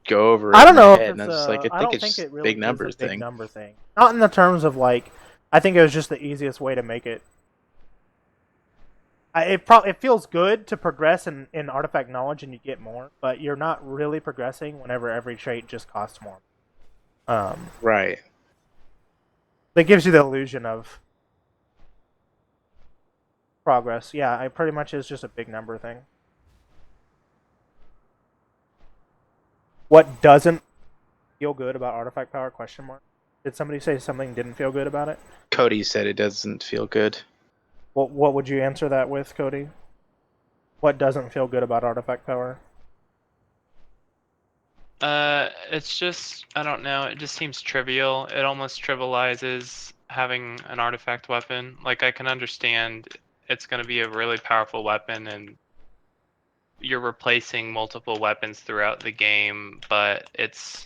[SPEAKER 2] go over it
[SPEAKER 1] I don't
[SPEAKER 2] in my
[SPEAKER 1] know if
[SPEAKER 2] head, and
[SPEAKER 1] it's
[SPEAKER 2] I was just like, I
[SPEAKER 1] I
[SPEAKER 2] think
[SPEAKER 1] don't
[SPEAKER 2] it's
[SPEAKER 1] think
[SPEAKER 2] just
[SPEAKER 1] it really
[SPEAKER 2] big
[SPEAKER 1] is
[SPEAKER 2] numbers
[SPEAKER 1] a big
[SPEAKER 2] thing.
[SPEAKER 1] number thing. Not in the terms of like, I think it was just the easiest way to make it. It feels good to progress in artifact knowledge and you get more, but you're not really progressing whenever every trait just costs more.
[SPEAKER 2] Right.
[SPEAKER 1] That gives you the illusion of progress. Yeah, it pretty much is just a big number thing. What doesn't feel good about artifact power? Question mark. Did somebody say something didn't feel good about it?
[SPEAKER 2] Cody said it doesn't feel good.
[SPEAKER 1] What would you answer that with, Cody? What doesn't feel good about artifact power?
[SPEAKER 3] It's just, I don't know, it just seems trivial. It almost trivializes having an artifact weapon. Like, I can understand it's going to be a really powerful weapon and you're replacing multiple weapons throughout the game, but it's,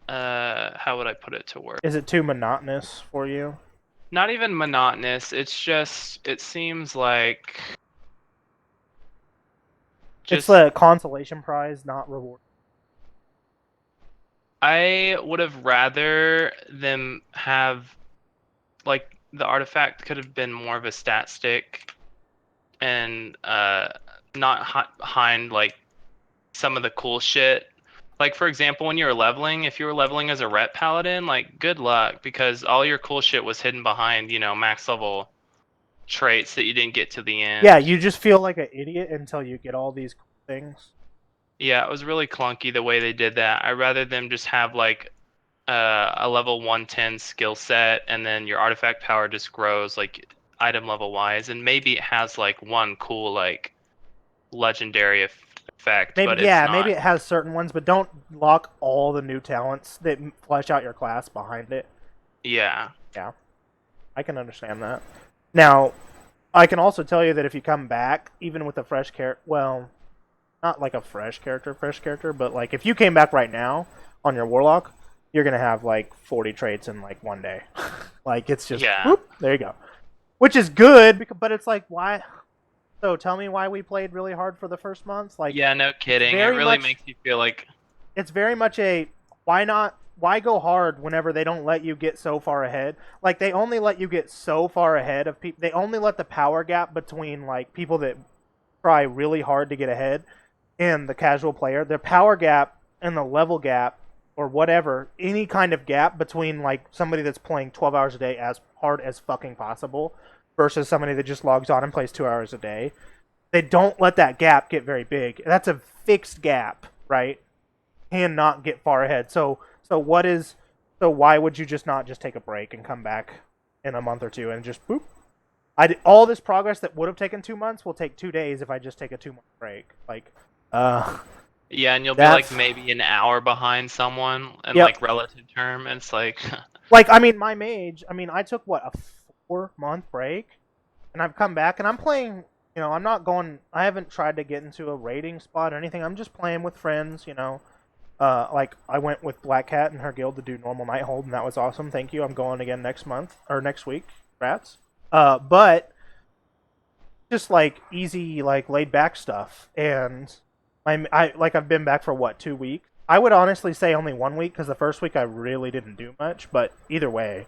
[SPEAKER 3] how would I put it to work?
[SPEAKER 1] Is it too monotonous for you?
[SPEAKER 3] Not even monotonous, it's just, it seems like...
[SPEAKER 1] It's the consolation prize, not reward.
[SPEAKER 3] I would have rather them have, like, the artifact could have been more of a stat stick and not behind like some of the cool shit. Like, for example, when you were leveling, if you were leveling as a ret paladin, like, good luck, because all your cool shit was hidden behind, max level traits that you didn't get to the end.
[SPEAKER 1] Yeah, you just feel like an idiot until you get all these cool things.
[SPEAKER 3] Yeah, it was really clunky the way they did that. I'd rather them just have like a level 110 skill set, and then your artifact power just grows like item level wise, and maybe it has like one cool like legendary effect,
[SPEAKER 1] Maybe
[SPEAKER 3] but it's not.
[SPEAKER 1] maybe it has certain ones, but don't lock all the new talents that flesh out your class behind it.
[SPEAKER 3] Yeah.
[SPEAKER 1] Yeah, I can understand that. Now, I can also tell you that if you come back, even with a fresh character, well, not like a fresh character, but like if you came back right now on your warlock, you're gonna have like 40 traits in like one day. Like it's just, whoop, there you go. Which is good, but it's like, why? So tell me why we played really hard for the first month. Like,
[SPEAKER 3] yeah, no kidding. It really makes you feel like
[SPEAKER 1] it's very much a why go hard whenever they don't let you get so far ahead? Like they only let you get so far ahead of people. They only let the power gap between like people that try really hard to get ahead and the casual player, their power gap and the level gap or whatever, any kind of gap between like somebody that's playing 12 hours a day as hard as fucking possible versus somebody that just logs on and plays 2 hours a day. They don't let that gap get very big. That's a fixed gap, right? Cannot get far ahead. So why would you just not just take a break and come back in a month or two and just boop? All this progress that would have taken 2 months will take 2 days if I just take a 2-month break. Like,
[SPEAKER 3] yeah, and you'll be like maybe an hour behind someone in like relative term. And it's like,
[SPEAKER 1] like I mean, my mage. I mean, I took what a 4-month break, and I've come back and I'm playing. You know, I'm not going. I haven't tried to get into a raiding spot or anything. I'm just playing with friends. You know, like I went with Black Cat and her guild to do normal night hold, and that was awesome. Thank you. I'm going again next month or next week. Rats. But just like easy, like laid back stuff, and I've been back for what 2 weeks. I would honestly say only 1 week because the first week I really didn't do much. But either way,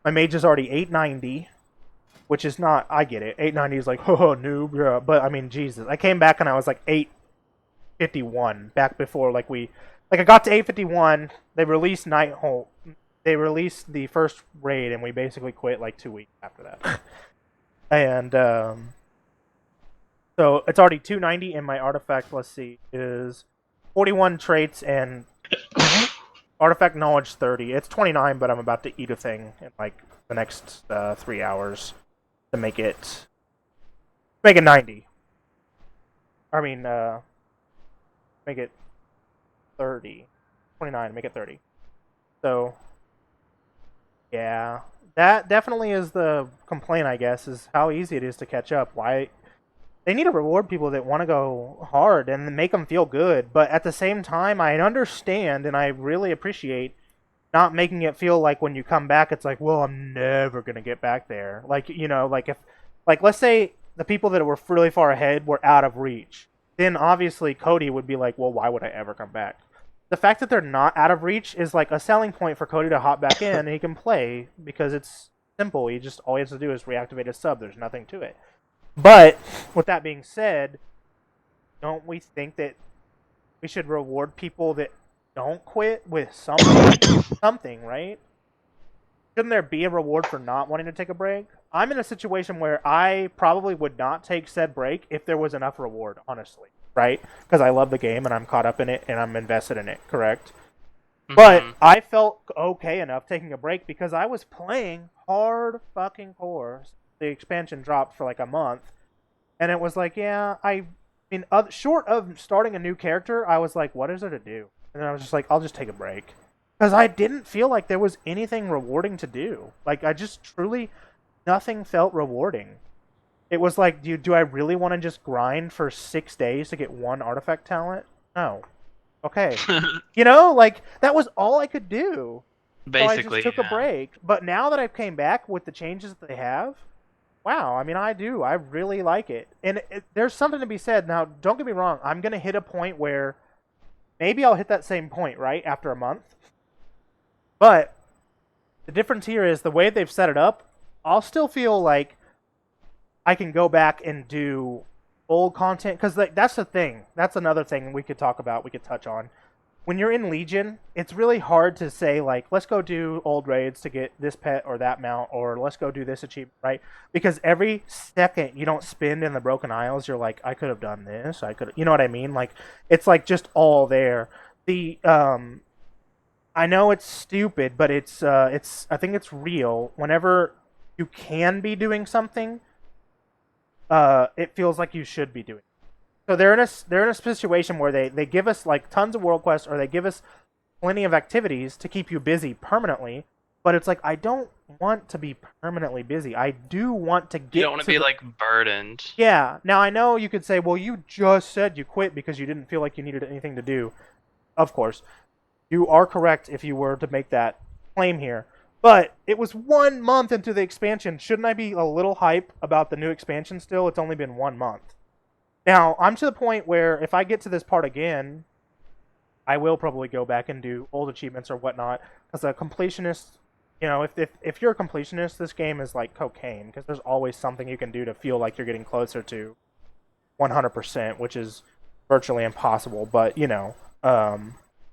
[SPEAKER 1] my mage is already 890. Which is not, I get it. 890 is like, oh, noob, yeah. But I mean, Jesus. I came back and I was like 851 back before, like I got to 851. They released Night Hold. They released the first raid and we basically quit like 2 weeks after that. And, So it's already 290, and my artifact, let's see, is 41 traits and artifact knowledge 30. It's 29, but I'm about to eat a thing in like the next 3 hours to make it 90. I mean, make it 30. 29, make it 30. So, yeah, that definitely is the complaint, I guess, is how easy it is to catch up. Why they need to reward people that want to go hard and make them feel good, but at the same time, I understand and I really appreciate not making it feel like when you come back, it's like, well, I'm never gonna get back there. Like, you know, like if, like, let's say the people that were really far ahead were out of reach, then obviously Cody would be like, well, why would I ever come back? The fact that they're not out of reach is like a selling point for Cody to hop back in and he can play because it's simple. He just all he has to do is reactivate his sub. There's nothing to it. But with that being said, don't we think that we should reward people that don't quit with something, right? Shouldn't there be a reward for not wanting to take a break? I'm in a situation where I probably would not take said break if there was enough reward, honestly, right? Because I love the game and I'm caught up in it and I'm invested in it, correct? But I felt okay enough taking a break because I was playing hard fucking core. The expansion dropped for like a month, and it was like, yeah, short of starting a new character, I was like, what is there to do? And then I was just like, I'll just take a break. Because I didn't feel like there was anything rewarding to do. Like, I just truly, nothing felt rewarding. It was like, do I really want to just grind for 6 days to get one artifact talent? No. Okay. You know, like, that was all I could do.
[SPEAKER 3] Basically,
[SPEAKER 1] so I just took a break. But now that I came back with the changes that they have, wow, I mean, I really like it. And there's something to be said. Now, don't get me wrong. I'm going to hit a point where maybe I'll hit that same point, right, after a month. But the difference here is the way they've set it up, I'll still feel like I can go back and do old content. Because that's the thing. That's another thing we could talk about, we could touch on. When you're in Legion, it's really hard to say, like, let's go do old raids to get this pet or that mount, or let's go do this achievement, right? Because every second you don't spend in the Broken Isles, you're like, I could have done this, you know what I mean? Like, it's like just all there. I know it's stupid, but I think it's real. Whenever you can be doing something, it feels like you should be doing it. So they're in a situation where they give us like tons of world quests, or they give us plenty of activities to keep you busy permanently. But it's like, I don't want to be permanently busy. I do want to get.
[SPEAKER 3] You don't want to be like burdened.
[SPEAKER 1] Yeah. Now I know you could say, well, you just said you quit because you didn't feel like you needed anything to do. Of course, you are correct if you were to make that claim here. But it was 1 month into the expansion. Shouldn't I be a little hype about the new expansion still? It's only been 1 month. Now, I'm to the point where if I get to this part again, I will probably go back and do old achievements or whatnot. Because a completionist, you know, if you're a completionist, this game is like cocaine. Because there's always something you can do to feel like you're getting closer to 100%, which is virtually impossible. But, you know,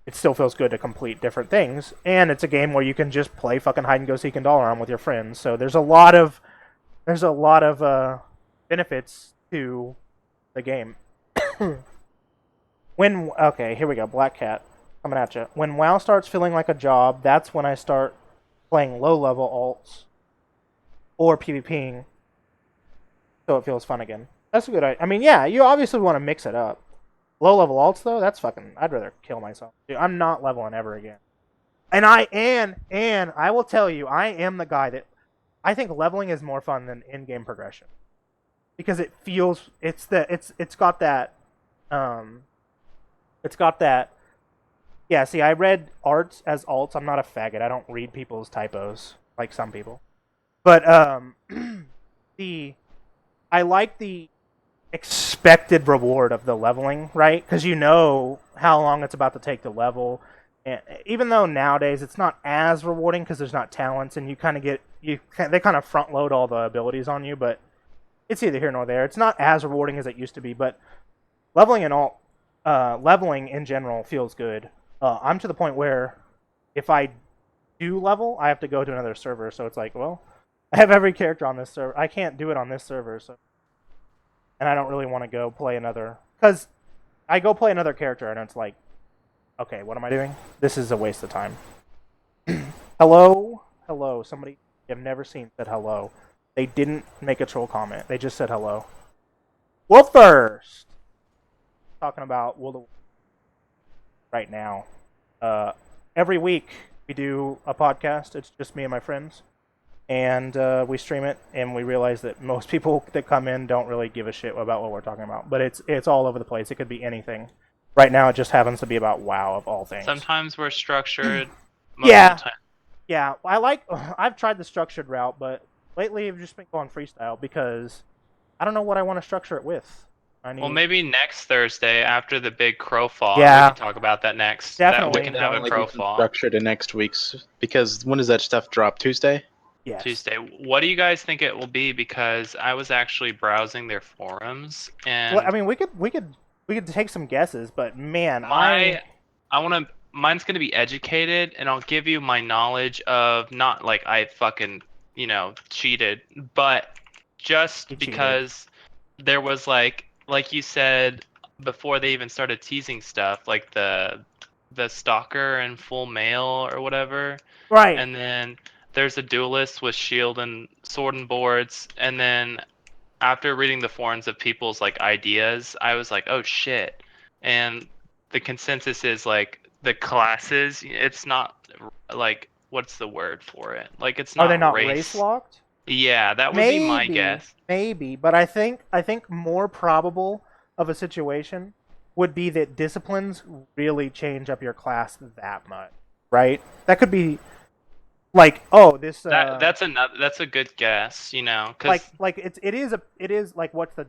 [SPEAKER 1] it still feels good to complete different things. And it's a game where you can just play fucking hide and go seek and doll around with your friends. So there's a lot of benefits to the game. Okay, here we go. Black Cat coming at you. When WoW starts feeling like a job, that's when I start playing low-level alts or PvPing, so it feels fun again. That's a good idea. I mean, yeah, you obviously want to mix it up. Low-level alts, though, that's fucking. I'd rather kill myself. Dude, I'm not leveling ever again. And I will tell you, I am the guy that I think leveling is more fun than in-game progression. Because it feels it's got that yeah, see, I read arts as alts. I'm not a faggot. I don't read people's typos like some people. But I like the expected reward of the leveling, right? Because you know how long it's about to take to level. And even though nowadays it's not as rewarding because there's not talents and they kind of front load all the abilities on you, but it's either here nor there. It's not as rewarding as it used to be, but leveling in general feels good. I'm to the point where if I do level, I have to go to another server. So it's like, well, I have every character on this server. I can't do it on this server. So and I don't really want to go play another, because I go play another character and it's like, okay, what am I doing? This is a waste of time. Hello, somebody you've never seen said hello. They didn't make a troll comment. They just said hello. Well, first, talking about World of right now. Every week we do a podcast. It's just me and my friends, and we stream it. And we realize that most people that come in don't really give a shit about what we're talking about. But it's all over the place. It could be anything. Right now, it just happens to be about WoW of all things.
[SPEAKER 3] Sometimes we're structured.
[SPEAKER 1] Yeah.
[SPEAKER 3] Of the time.
[SPEAKER 1] Yeah, I've tried the structured route, but lately I've just been going freestyle because I don't know what I want to structure it with.
[SPEAKER 3] Well, maybe next Thursday after the big Crowfall,
[SPEAKER 1] Yeah.
[SPEAKER 3] we can talk about that next.
[SPEAKER 1] Definitely,
[SPEAKER 3] we can have a
[SPEAKER 2] Like, we can
[SPEAKER 3] Crowfall
[SPEAKER 2] structure to next week's, because when does that stuff drop? Tuesday?
[SPEAKER 1] yes.
[SPEAKER 3] Tuesday. What do you guys think it will be? Because I was actually browsing their forums, and
[SPEAKER 1] Well, I mean, we could take some guesses, but man,
[SPEAKER 3] I want to. Mine's gonna be educated, and I'll give you my knowledge of not like I fucking cheated, but just
[SPEAKER 1] You cheated.
[SPEAKER 3] because there was like you said before they even started teasing stuff like the stalker and full mail or whatever,
[SPEAKER 1] right.
[SPEAKER 3] and then there's a duelist with shield and sword and boards, and then after reading the forums of people's like ideas, I was like, oh shit. And the consensus is like the classes, it's not like, what's the word for it? Like it's not
[SPEAKER 1] Are they not
[SPEAKER 3] race.
[SPEAKER 1] race locked?
[SPEAKER 3] Yeah, that would be my guess.
[SPEAKER 1] Maybe, but I think more probable of a situation would be that disciplines really change up your class that much, right? That could be like, oh, this
[SPEAKER 3] That's a good guess, 'cause
[SPEAKER 1] like it is like, what's the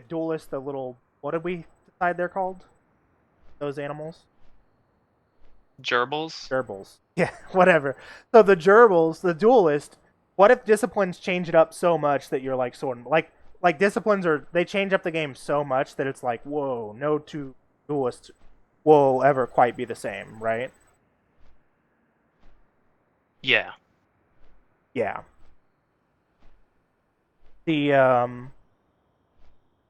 [SPEAKER 1] duelist, the little, what did we decide they're called? Those animals?
[SPEAKER 3] gerbils.
[SPEAKER 1] Gerbils. Yeah, whatever. So the gerbils, the duelist, what if disciplines change it up so much that you're like sort of like disciplines they change up the game so much that it's like, whoa, no two duelists will ever quite be the same, right?
[SPEAKER 3] Yeah.
[SPEAKER 1] Yeah. The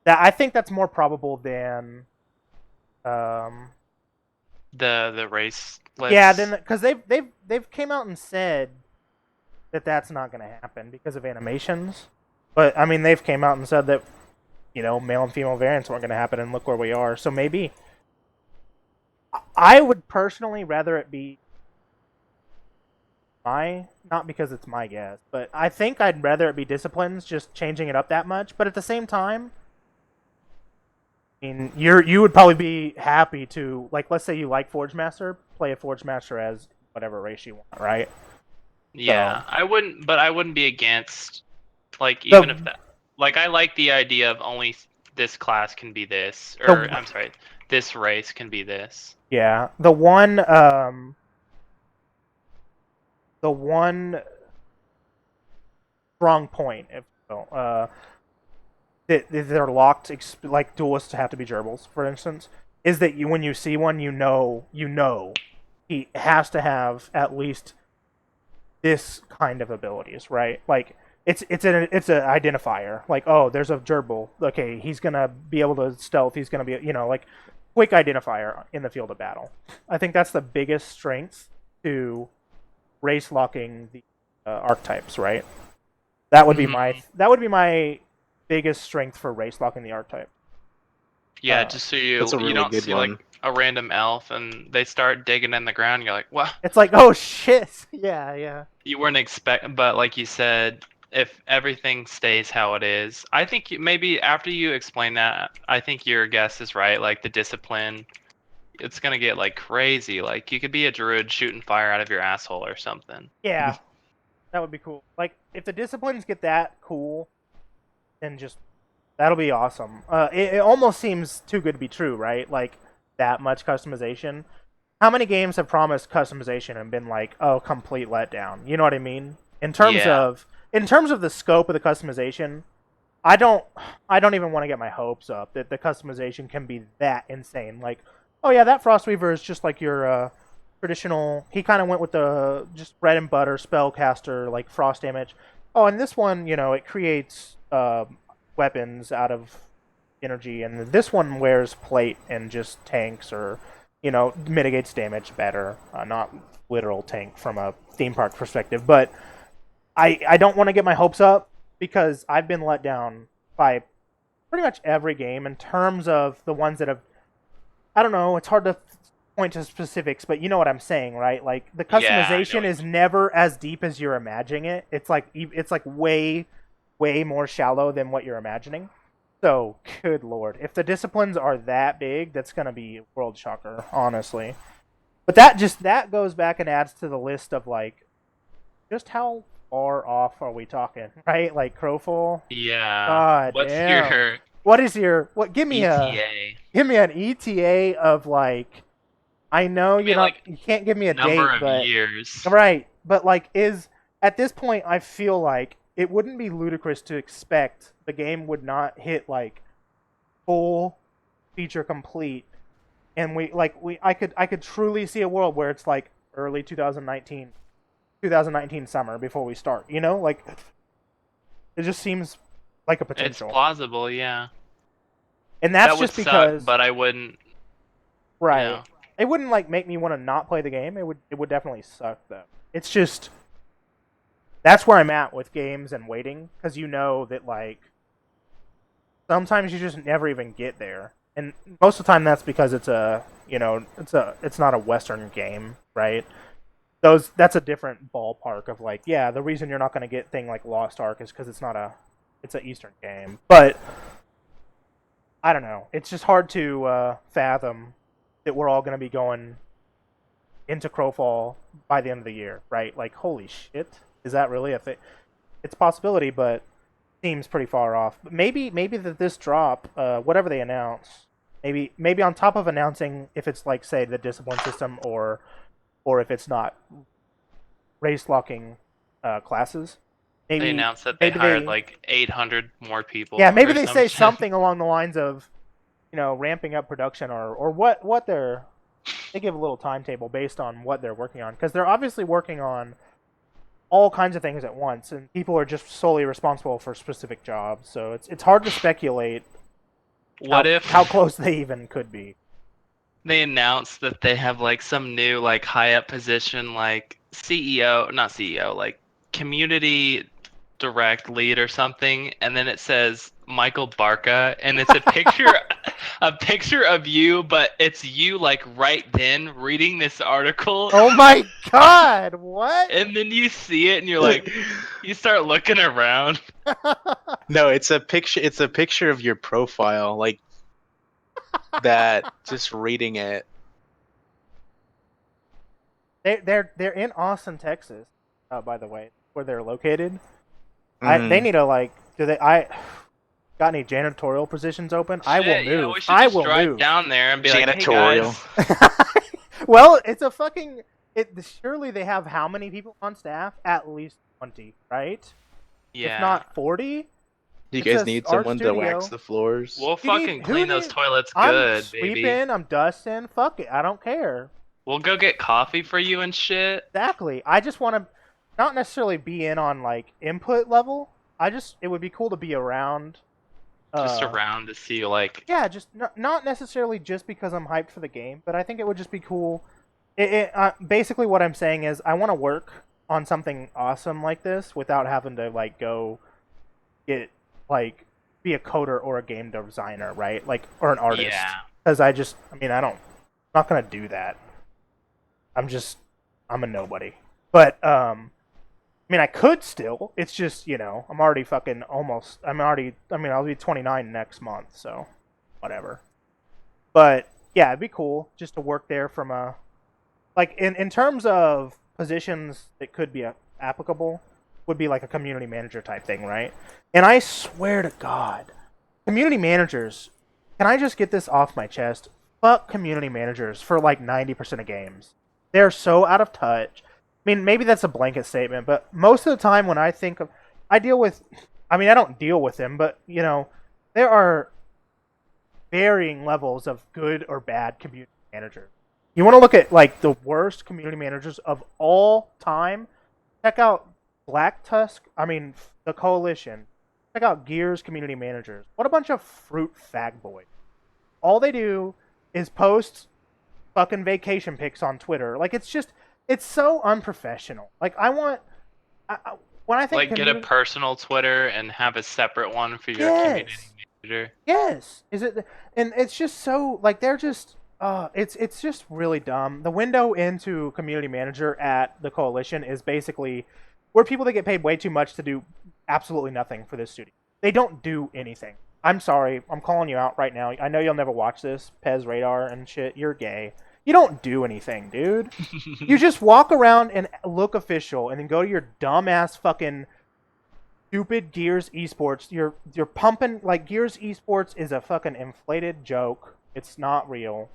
[SPEAKER 1] that I think that's more probable than
[SPEAKER 3] The race list.
[SPEAKER 1] yeah, then because they've came out and said that that's not going to happen because of animations. But I mean, they've came out and said that male and female variants weren't going to happen, and look where we are. So maybe I would personally rather it be not because it's my guess, but I think I'd rather it be disciplines just changing it up that much. But at the same time, I mean, you would probably be happy to, like, let's say you like Forge Master, play a Forge Master as whatever race you want, right?
[SPEAKER 3] Yeah,
[SPEAKER 1] So,
[SPEAKER 3] I wouldn't be against, like, even if that, like, I like the idea of only this class can be this, or I'm sorry, this race can be this.
[SPEAKER 1] yeah, the one strong point, if you will, that they're locked, like duelists have to be gerbils, for instance, is that when you see one, you know he has to have at least this kind of abilities, right? Like it's an identifier. Like, oh, there's a gerbil. Okay, he's gonna be able to stealth. He's gonna be like quick identifier in the field of battle. I think that's the biggest strength to race locking the archetypes, right? That would be my biggest strength for race locking the archetype.
[SPEAKER 3] Yeah, just so you
[SPEAKER 2] That's a really
[SPEAKER 3] don't
[SPEAKER 2] good
[SPEAKER 3] see
[SPEAKER 2] one.
[SPEAKER 3] like a random elf and they start digging in the ground. And you're like, what?
[SPEAKER 1] It's like, oh shit, yeah.
[SPEAKER 3] You weren't expecting, but like you said, if everything stays how it is, I think maybe after you explain that, I think your guess is right. Like the discipline, it's gonna get like crazy. Like you could be a druid shooting fire out of your asshole or something.
[SPEAKER 1] Yeah, that would be cool. Like, if the disciplines get that cool, then just that'll be awesome. It almost seems too good to be true, right? Like, that much customization. How many games have promised customization and been like, oh, complete letdown? You know what I mean? In terms of the scope of the customization, I don't even want to get my hopes up that the customization can be that insane. Like, oh yeah, that Frostweaver is just like your traditional. He kind of went with the just bread and butter spellcaster, like frost damage. Oh, and this one, it creates weapons out of energy, and this one wears plate and just tanks or, mitigates damage better. Not literal tank from a theme park perspective, but I don't want to get my hopes up because I've been let down by pretty much every game in terms of the ones that have. I don't know. It's hard to point to specifics, but you know what I'm saying, right? Like the customization is never as deep as you're imagining it. It's like way, way more shallow than what you're imagining. So, good lord, if the disciplines are that big, that's gonna be a world shocker, honestly. But that goes back and adds to the list of like, just how far off are we talking, right? Like Crowfall.
[SPEAKER 3] Yeah.
[SPEAKER 1] God
[SPEAKER 3] What's
[SPEAKER 1] damn.
[SPEAKER 3] your
[SPEAKER 1] What is your what? Give me
[SPEAKER 3] ETA?
[SPEAKER 1] give me an ETA of like. I know
[SPEAKER 3] Give me, like,
[SPEAKER 1] you can't give me a
[SPEAKER 3] number
[SPEAKER 1] date,
[SPEAKER 3] of
[SPEAKER 1] but
[SPEAKER 3] years.
[SPEAKER 1] right. But like, at this point, I feel like it wouldn't be ludicrous to expect the game would not hit like full feature complete, and I could truly see a world where it's like early 2019 summer before we start. Like it just seems like a
[SPEAKER 3] It's
[SPEAKER 1] potential,
[SPEAKER 3] plausible, yeah.
[SPEAKER 1] and that's
[SPEAKER 3] That would
[SPEAKER 1] just because
[SPEAKER 3] suck, but I wouldn't.
[SPEAKER 1] right.
[SPEAKER 3] Yeah.
[SPEAKER 1] It wouldn't like make me want to not play the game. It would definitely suck though. It's just that's where I'm at with games and waiting because that like sometimes you just never even get there, and most of the time that's because it's it's not a Western game, right? That's a different ballpark of like the reason you're not going to get thing like Lost Ark is because it's an Eastern game, but I don't know. It's just hard to fathom that we're all going to be going into Crowfall by the end of the year, right? Like, holy shit, is that really a thing? It's a possibility, but seems pretty far off. But maybe that this drop, whatever they announce, maybe on top of announcing if it's like say the discipline system or if it's not race locking classes. Maybe
[SPEAKER 3] they announced that they hired like 800 more people.
[SPEAKER 1] Yeah, maybe
[SPEAKER 3] or
[SPEAKER 1] they
[SPEAKER 3] some
[SPEAKER 1] say
[SPEAKER 3] shit.
[SPEAKER 1] something along the lines of, ramping up production or what they give a little timetable based on what they're working on because they're obviously working on all kinds of things at once and people are just solely responsible for specific jobs. So it's hard to speculate how close they even could be.
[SPEAKER 3] They announced that they have like some new like high up position like not CEO, like community direct lead or something, and then it says Michael Barca and it's a picture of you, but it's you like right then reading this article.
[SPEAKER 1] Oh my god, what?
[SPEAKER 3] And then you see it and you're like you start looking around.
[SPEAKER 2] No, it's a picture of your profile, like that. Just reading it.
[SPEAKER 1] They're in Austin, Texas, by the way, where they're located.
[SPEAKER 2] Mhm.
[SPEAKER 1] They need to got any janitorial positions open? I will move.
[SPEAKER 3] Yeah, we should
[SPEAKER 1] I
[SPEAKER 3] just
[SPEAKER 1] will
[SPEAKER 3] drive
[SPEAKER 1] move.
[SPEAKER 3] down there and be
[SPEAKER 2] Janitorial.
[SPEAKER 3] like, hey guys.
[SPEAKER 1] Well, it's a fucking. Surely they have how many people on staff? At least 20, right?
[SPEAKER 3] Yeah.
[SPEAKER 1] If not 40.
[SPEAKER 2] You
[SPEAKER 1] It's
[SPEAKER 2] guys
[SPEAKER 1] a
[SPEAKER 2] need
[SPEAKER 1] art
[SPEAKER 2] someone to
[SPEAKER 1] studio.
[SPEAKER 2] wax the floors.
[SPEAKER 3] We'll fucking
[SPEAKER 1] who
[SPEAKER 3] clean those
[SPEAKER 1] needs-
[SPEAKER 3] toilets
[SPEAKER 1] I'm
[SPEAKER 3] good,
[SPEAKER 1] sweeping.
[SPEAKER 3] baby.
[SPEAKER 1] I'm dusting. Fuck it. I don't care.
[SPEAKER 3] We'll go get coffee for you and shit.
[SPEAKER 1] Exactly. I just want to not necessarily be in on like input level. It would be cool to be around.
[SPEAKER 3] Just around to see like.
[SPEAKER 1] Yeah, just not necessarily just because I'm hyped for the game, but I think it would just be cool. Basically, what I'm saying is I want to work on something awesome like this without having to like go get like be a coder or a game designer, right? Like or an artist.
[SPEAKER 3] Yeah.
[SPEAKER 1] Because I'm not gonna do that. I'm a nobody. But I could still. It's just I'm already fucking almost. I'll be 29 next month, so whatever. But yeah, it'd be cool just to work there from a like in terms of positions that could be applicable would be like a community manager type thing, right? And I swear to God, community managers. Can I just get this off my chest? Fuck community managers for like 90% of games. They're so out of touch. Maybe that's a blanket statement, but most of the time when I think of, I don't deal with them, but there are varying levels of good or bad community managers. You want to look at like the worst community managers of all time? Check out the Coalition, check out Gears community managers. What a bunch of fruit fag boys. All they do is post fucking vacation pics on Twitter. Like it's so unprofessional. Like when I think
[SPEAKER 3] Like, get a
[SPEAKER 1] community,
[SPEAKER 3] personal Twitter and have a separate one for your community
[SPEAKER 1] yes,
[SPEAKER 3] manager.
[SPEAKER 1] yes, is it? And it's just so like they're just. It's just really dumb. The window into community manager at the coalition is basically where people that get paid way too much to do absolutely nothing for this studio. They don't do anything. I'm sorry. I'm calling you out right now. I know you'll never watch this, Pez Radar and shit. You're gay. You don't do anything, dude. You just walk around and look official, and then go to your dumbass fucking stupid Gears Esports. You're pumping like Gears Esports is a fucking inflated joke. It's not real.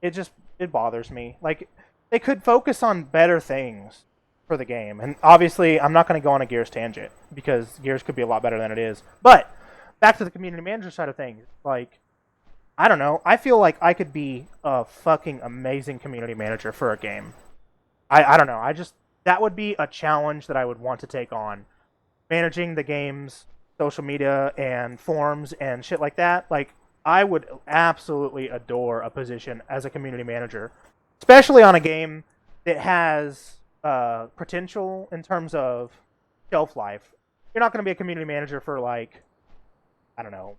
[SPEAKER 1] It bothers me. Like they could focus on better things for the game. And obviously, I'm not going to go on a Gears tangent because Gears could be a lot better than it is. But back to the community manager side of things, like I don't know. I feel like I could be a fucking amazing community manager for a game. I don't know. That would be a challenge that I would want to take on. Managing the game's social media and forums and shit like that. Like I would absolutely adore a position as a community manager, especially on a game that has potential in terms of shelf life. You're not going to be a community manager for like, I don't know,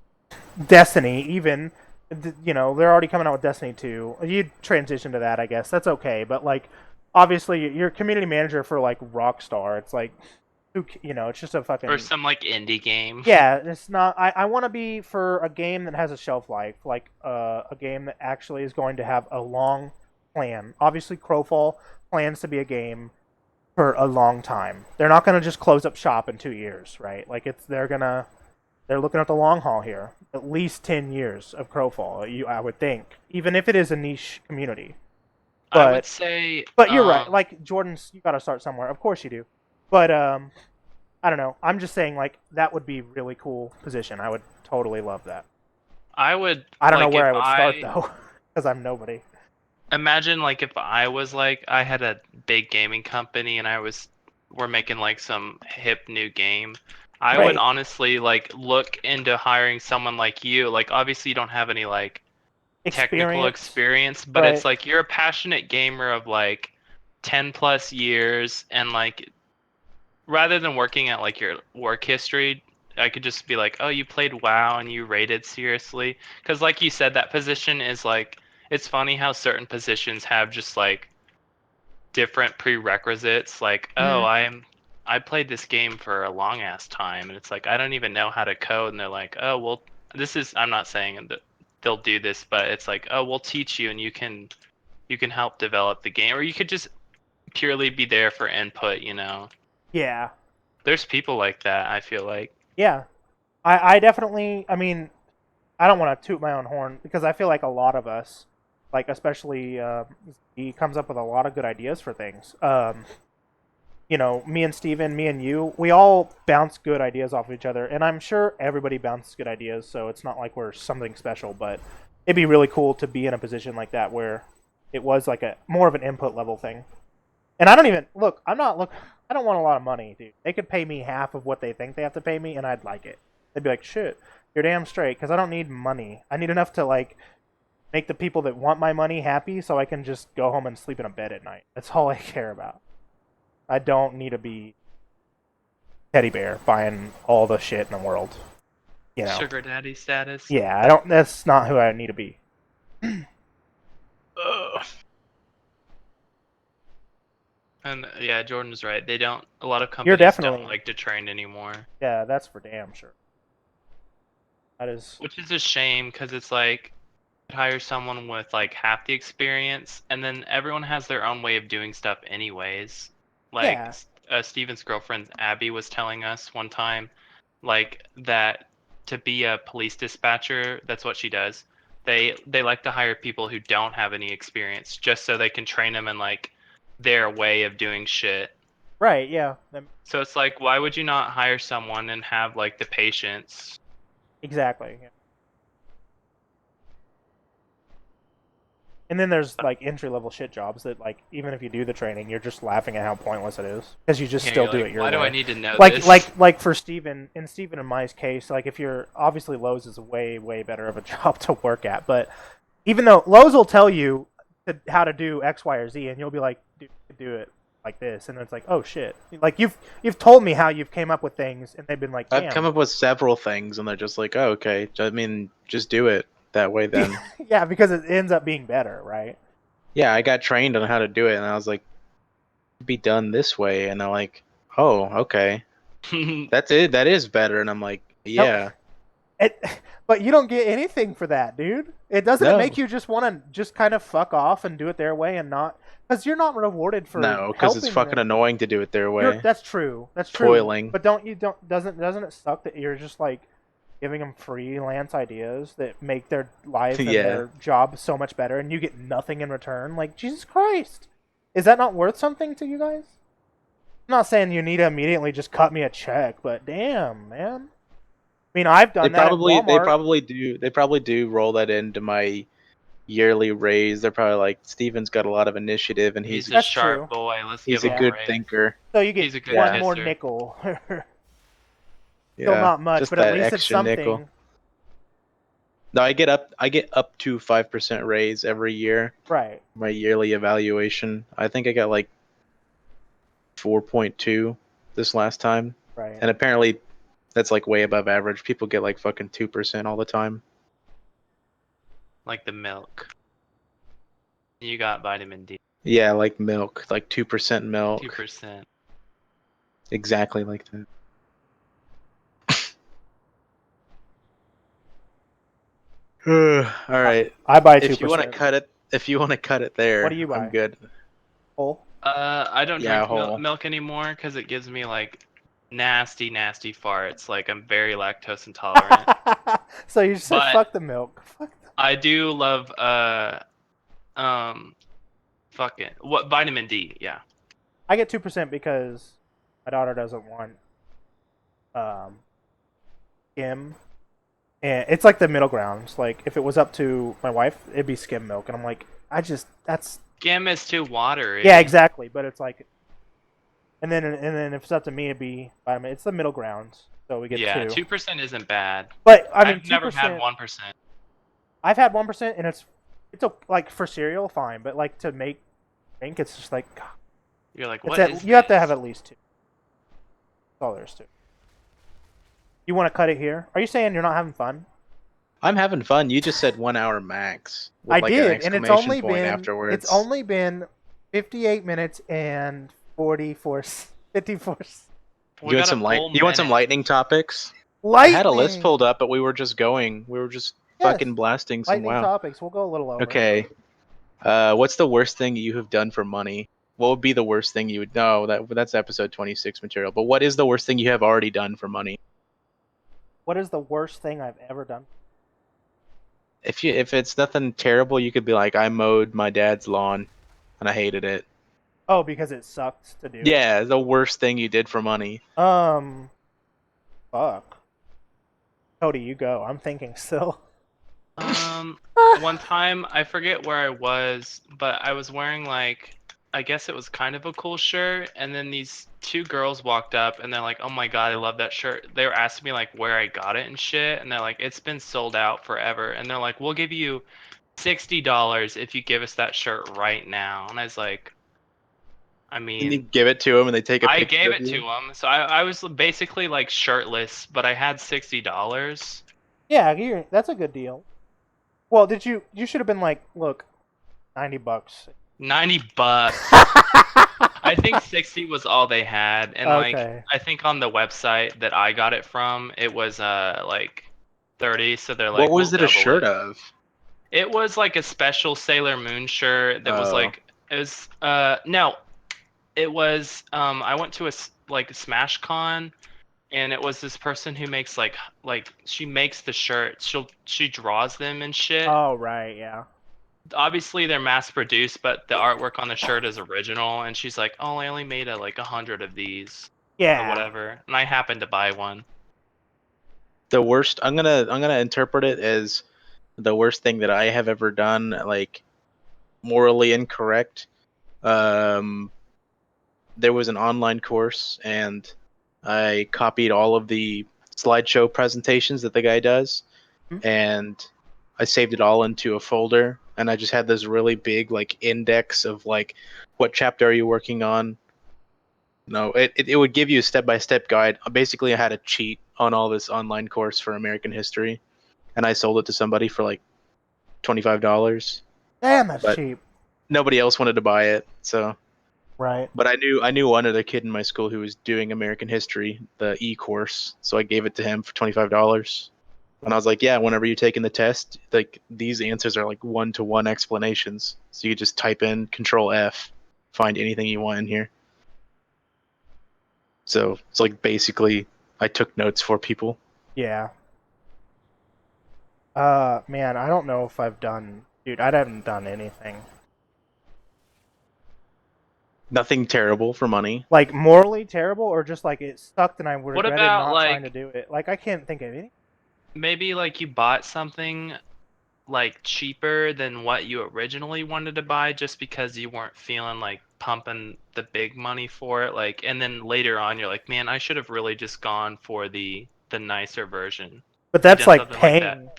[SPEAKER 1] Destiny even. You know, they're already coming out with Destiny 2. You'd transition to that, I guess. That's okay. But like, obviously, you're a community manager for like Rockstar. It's like, it's just a fucking.
[SPEAKER 3] Or some like indie game.
[SPEAKER 1] Yeah, it's not. I want to be for a game that has a shelf life, like a game that actually is going to have a long plan. Obviously, Crowfall plans to be a game for a long time. They're not going to just close up shop in 2 years, right? Like they're looking at the long haul here. At least 10 years of Crowfall, I would think, even if it is a niche community. But,
[SPEAKER 3] I would say.
[SPEAKER 1] But you're right. Like Jordan's, you got to start somewhere. Of course you do. But I don't know. I'm just saying, like, that would be really cool position. I would totally love that.
[SPEAKER 3] I would.
[SPEAKER 1] I don't
[SPEAKER 3] like,
[SPEAKER 1] know where I
[SPEAKER 3] if
[SPEAKER 1] would start though, because I'm nobody.
[SPEAKER 3] Imagine like if I was like I had a big gaming company and we're making like some hip new game. I would
[SPEAKER 1] Right.
[SPEAKER 3] honestly like look into hiring someone like you. Like obviously you don't have any like technical experience, but
[SPEAKER 1] Right.
[SPEAKER 3] it's like you're a passionate gamer of like 10 plus years, and like rather than working at like your work history, I could just be like, oh, you played WoW and you rated seriously. Because like you said, that position is like, it's funny how certain positions have just like different prerequisites. Like, oh, I played this game for a long ass time, and it's like I don't even know how to code, and they're like, oh, well, this is. I'm not saying that they'll do this, but it's like, oh, we'll teach you, and you can help develop the game, or you could just purely be there for input.
[SPEAKER 1] Yeah.
[SPEAKER 3] There's people like that. I feel like.
[SPEAKER 1] Yeah. I definitely. I mean, I don't want to toot my own horn because I feel like a lot of us, like especially he comes up with a lot of good ideas for things. Me and Steven, me and you, we all bounce good ideas off of each other, and I'm sure everybody bounces good ideas, so it's not like we're something special, but it'd be really cool to be in a position like that where it was like a more of an input level thing. And I don't even I don't want a lot of money, dude. They could pay me half of what they think they have to pay me, and I'd like it. They'd be like, shit, you're damn straight, because I don't need money. I need enough to like make the people that want my money happy so I can just go home and sleep in a bed at night. That's all I care about. I don't need to be teddy bear buying all the shit in the world.
[SPEAKER 3] Sugar daddy status.
[SPEAKER 1] Yeah, I don't. That's not who I need to be.
[SPEAKER 3] And yeah, Jordan's right. They don't. A lot of
[SPEAKER 1] You're
[SPEAKER 3] companies
[SPEAKER 1] definitely
[SPEAKER 3] don't like to train anymore.
[SPEAKER 1] Yeah, that's for damn sure. That is.
[SPEAKER 3] Which is a shame because it's like hire someone with like half the experience, and then everyone has their own way of doing stuff anyways. Like Steven's girlfriend Abby was telling us one time, like that to be a police dispatcher, that's what she does. They like to hire people who don't have any experience just so they can train them in like their way of doing shit.
[SPEAKER 1] Right. Yeah.
[SPEAKER 3] So it's like, why would you not hire someone and have like the patience?
[SPEAKER 1] Exactly. Yeah. And then there's like entry level shit jobs that like even if you do the training, you're just laughing at how pointless it is because you just
[SPEAKER 3] Yeah,
[SPEAKER 1] still
[SPEAKER 3] you're
[SPEAKER 1] do
[SPEAKER 3] like,
[SPEAKER 1] it your
[SPEAKER 3] why
[SPEAKER 1] way.
[SPEAKER 3] do I need to know
[SPEAKER 1] like
[SPEAKER 3] this?
[SPEAKER 1] like for Steven and Mai's case, like if you're obviously Lowe's is way better of a job to work at, but even though Lowe's will tell you how to do X, Y, or Z, and you'll be like, do it like this, and it's like, oh shit, like you've told me how you've came up with things, and they've been like, damn.
[SPEAKER 2] I've come up with several things, and they're just like, oh, okay. I mean, just do it that way then.
[SPEAKER 1] Yeah, because it ends up being better, right?
[SPEAKER 2] Yeah, I got trained on how to do it, and I was like, be done this way, and they're like, oh, okay, that's it. That is better, and I'm like, yeah,
[SPEAKER 1] It, but you don't get anything for that, dude. It doesn't
[SPEAKER 2] no,
[SPEAKER 1] make you just want to just kind of fuck off and do it their way and not because you're not rewarded for
[SPEAKER 2] no, because it's
[SPEAKER 1] helping
[SPEAKER 2] fucking
[SPEAKER 1] them.
[SPEAKER 2] annoying to do it their way.
[SPEAKER 1] That's true. That's true.
[SPEAKER 2] Toiling.
[SPEAKER 1] But doesn't it suck that you're just like giving them freelance ideas that make their life and
[SPEAKER 2] Yeah.
[SPEAKER 1] their job so much better, and you get nothing in return? Like Jesus Christ, is that not worth something to you guys? I'm not saying you need to immediately just cut me a check, but damn, man. I mean, I've done that at Walmart.
[SPEAKER 2] They probably do roll that into my yearly raise. They're probably like, Steven's got a lot of initiative, and
[SPEAKER 3] He's a
[SPEAKER 1] That's
[SPEAKER 3] sharp
[SPEAKER 1] true.
[SPEAKER 3] boy. Let's
[SPEAKER 2] he's
[SPEAKER 3] give
[SPEAKER 2] a
[SPEAKER 3] him
[SPEAKER 2] good
[SPEAKER 3] a raise.
[SPEAKER 2] thinker.
[SPEAKER 1] So you
[SPEAKER 3] He's a
[SPEAKER 1] get
[SPEAKER 3] good
[SPEAKER 1] one more
[SPEAKER 3] kisser.
[SPEAKER 1] nickel. Still
[SPEAKER 2] Yeah,
[SPEAKER 1] not much,
[SPEAKER 2] just
[SPEAKER 1] but at
[SPEAKER 2] that
[SPEAKER 1] least it's
[SPEAKER 2] extra
[SPEAKER 1] something.
[SPEAKER 2] nickel. No, I get up to 5% raise every year.
[SPEAKER 1] Right.
[SPEAKER 2] My yearly evaluation. I think I got like 4.2 this last time,
[SPEAKER 1] Right.
[SPEAKER 2] and apparently that's like way above average. People get like fucking 2% all the time.
[SPEAKER 3] Like the milk. You got vitamin D.
[SPEAKER 2] Yeah, like milk, like 2% milk.
[SPEAKER 3] 2%.
[SPEAKER 2] Exactly like that. All right.
[SPEAKER 1] I buy 2%.
[SPEAKER 2] If you want to cut it there,
[SPEAKER 1] What do you buy?
[SPEAKER 2] I'm good.
[SPEAKER 1] Whole?
[SPEAKER 3] I don't
[SPEAKER 2] Yeah,
[SPEAKER 3] drink
[SPEAKER 2] whole.
[SPEAKER 3] milk anymore because it gives me like nasty farts. Like I'm very lactose intolerant.
[SPEAKER 1] So you just said
[SPEAKER 3] But-
[SPEAKER 1] fuck the milk. Fuck the...
[SPEAKER 3] I do love fucking what vitamin D. Yeah.
[SPEAKER 1] I get 2% because my daughter doesn't want skim, and it's like the middle ground. It's like if it was up to my wife, it'd be skim milk, and I'm like, that's
[SPEAKER 3] Skim is too watery.
[SPEAKER 1] yeah, exactly. But it's like, and then if it's up to me, it'd be vitamin. It's the middle ground, so we get
[SPEAKER 3] Yeah,
[SPEAKER 1] 2.
[SPEAKER 3] 2% isn't bad.
[SPEAKER 1] But I mean,
[SPEAKER 3] I've never
[SPEAKER 1] 2%,
[SPEAKER 3] had 1%.
[SPEAKER 1] I've had 1%, and it's like for cereal, fine, but like to make drink, it's just like God,
[SPEAKER 3] You're like,
[SPEAKER 1] it's
[SPEAKER 3] what is
[SPEAKER 1] you have to
[SPEAKER 3] this?
[SPEAKER 1] have at least 2. That's all there is to it. You want to cut it here? Are you saying you're not having fun?
[SPEAKER 2] I'm having fun. You just said 1 hour max. With
[SPEAKER 1] I
[SPEAKER 2] like
[SPEAKER 1] did,
[SPEAKER 2] an
[SPEAKER 1] and
[SPEAKER 2] exclamation point afterwards.
[SPEAKER 1] it's only been 58 minutes and 54.
[SPEAKER 3] We
[SPEAKER 2] You want
[SPEAKER 3] got
[SPEAKER 2] some
[SPEAKER 3] a full
[SPEAKER 2] You want some
[SPEAKER 3] minute.
[SPEAKER 2] lightning topics?
[SPEAKER 1] Lightning.
[SPEAKER 2] I had a list pulled up, but we were just going. We were just
[SPEAKER 1] Yes,
[SPEAKER 2] fucking blasting some
[SPEAKER 1] lightning
[SPEAKER 2] wow.
[SPEAKER 1] topics. We'll go a little over.
[SPEAKER 2] Okay. What's the worst thing you have done for money? What would be the worst thing you would? No, that's episode 26 material. But what is the worst thing you have already done for money?
[SPEAKER 1] What is the worst thing I've ever done?
[SPEAKER 2] If it's nothing terrible, you could be like, I mowed my dad's lawn, and I hated it.
[SPEAKER 1] Oh, because it sucked to do.
[SPEAKER 2] Yeah, the worst thing you did for money.
[SPEAKER 1] Fuck. Cody, you go. I'm thinking still.
[SPEAKER 3] One time I forget where I was, but I was wearing like I guess it was kind of a cool shirt, and then these 2 girls walked up and they're like, "Oh my god, I love that shirt." They were asking me like where I got it and shit, and they're like, "It's been sold out forever." And they're like, "We'll give you $60 if you give us that shirt right now." And I was like, I
[SPEAKER 2] And you
[SPEAKER 3] mean,
[SPEAKER 2] give it to them, and they take a
[SPEAKER 3] I
[SPEAKER 2] picture
[SPEAKER 3] gave
[SPEAKER 2] of
[SPEAKER 3] it to
[SPEAKER 2] you?
[SPEAKER 3] them, so I was basically like shirtless, but I had $60.
[SPEAKER 1] Yeah, that's a good deal. Well, you should have been like, look, $90.
[SPEAKER 3] $90. I think 60 was all they had, and like
[SPEAKER 1] Okay.
[SPEAKER 3] I think on the website that I got it from, it was like 30. So they're like,
[SPEAKER 2] What was
[SPEAKER 3] "We'll
[SPEAKER 2] it a
[SPEAKER 3] double
[SPEAKER 2] shirt
[SPEAKER 3] it."
[SPEAKER 2] of?
[SPEAKER 3] It was like a special Sailor Moon shirt that was
[SPEAKER 2] Oh.
[SPEAKER 3] like it was no, it was I went to a Smash Con, and it was this person who makes like she makes the shirts. She draws them and shit.
[SPEAKER 1] Oh right, yeah.
[SPEAKER 3] Obviously they're mass produced, but the artwork on the shirt is original. And she's like, "Oh, I only made like 100 of these, or
[SPEAKER 1] Yeah.
[SPEAKER 3] whatever," and I happened to buy one.
[SPEAKER 2] The worst. I'm gonna interpret it as the worst thing that I have ever done. Like, morally incorrect. Um, there was an online course, and I copied all of the slideshow presentations that the guy does, and I saved it all into a folder, and I just had this really big like index of like, what chapter are you working on? No, it would give you a step-by-step guide. Basically, I had a cheat on all this online course for American history, and I sold it to somebody for like $25.
[SPEAKER 1] Damn, that's
[SPEAKER 2] But
[SPEAKER 1] cheap.
[SPEAKER 2] nobody else wanted to buy it, so.
[SPEAKER 1] Right.
[SPEAKER 2] But I knew one other kid in my school who was doing American history, the e-course, so I gave it to him for $25. And I was like, yeah, whenever you're taking the test, like these answers are like one-to-one explanations. So you just type in Control F, find anything you want in here. So it's like basically I took notes for people.
[SPEAKER 1] Yeah. Man, I don't know if I've done... Dude, I haven't done anything.
[SPEAKER 2] Nothing terrible for money.
[SPEAKER 1] Like, morally terrible, or just like it sucked and I
[SPEAKER 3] What
[SPEAKER 1] regretted
[SPEAKER 3] about,
[SPEAKER 1] not trying to
[SPEAKER 3] like,
[SPEAKER 1] do it? Like, I can't think of any.
[SPEAKER 3] maybe like you bought something like cheaper than what you originally wanted to buy just because you weren't feeling like pumping the big money for it, like, and then later on you're like, man, I should have really just gone for the nicer version.
[SPEAKER 1] But
[SPEAKER 3] You
[SPEAKER 1] that's
[SPEAKER 3] done
[SPEAKER 1] like
[SPEAKER 3] something like that?
[SPEAKER 1] paying.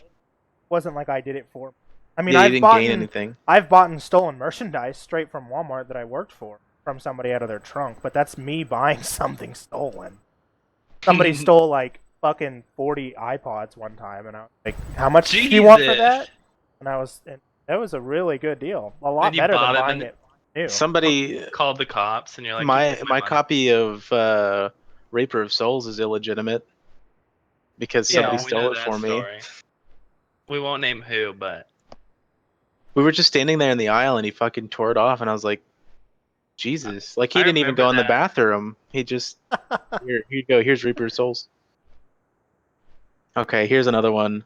[SPEAKER 1] Wasn't like I did it for. I mean,
[SPEAKER 2] Yeah, you didn't gain anything.
[SPEAKER 1] I've bought stolen merchandise straight from Walmart that I worked for from somebody out of their trunk, but that's me buying something stolen. Somebody stole like fucking 40 iPods one time, and I was like, "How much do you want for
[SPEAKER 3] Jesus.
[SPEAKER 1] that?" And that was a really good deal, a lot
[SPEAKER 3] And you
[SPEAKER 1] better than
[SPEAKER 3] bought 'em
[SPEAKER 1] buying
[SPEAKER 3] and-
[SPEAKER 1] it new.
[SPEAKER 2] Somebody,
[SPEAKER 3] Called the cops and you're like, "You
[SPEAKER 2] my
[SPEAKER 3] took
[SPEAKER 2] my
[SPEAKER 3] money."
[SPEAKER 2] copy of Raper of Souls is illegitimate because somebody
[SPEAKER 1] Yeah.
[SPEAKER 3] We know
[SPEAKER 2] stole it
[SPEAKER 3] that
[SPEAKER 2] for me.
[SPEAKER 3] story. We won't name who, but
[SPEAKER 2] We were just standing there in the aisle and he fucking tore it off, and I was like, Jesus. Like, he
[SPEAKER 3] I
[SPEAKER 2] didn't even
[SPEAKER 3] remember
[SPEAKER 2] go in the
[SPEAKER 3] that.
[SPEAKER 2] bathroom. He just, here you go, here's Reaper of Souls. Okay, here's another one.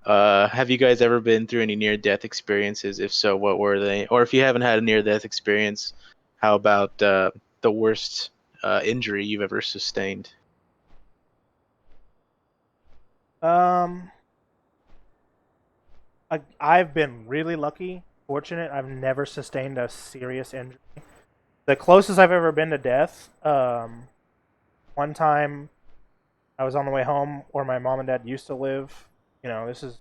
[SPEAKER 2] Have you guys ever been through any near-death experiences? If so, what were they? Or if you haven't had a near-death experience, how about the worst injury you've ever sustained?
[SPEAKER 1] Um, I've been really lucky, fortunate. I've never sustained a serious injury. The closest I've ever been to death, one time I was on the way home where my mom and dad used to live. You know, this is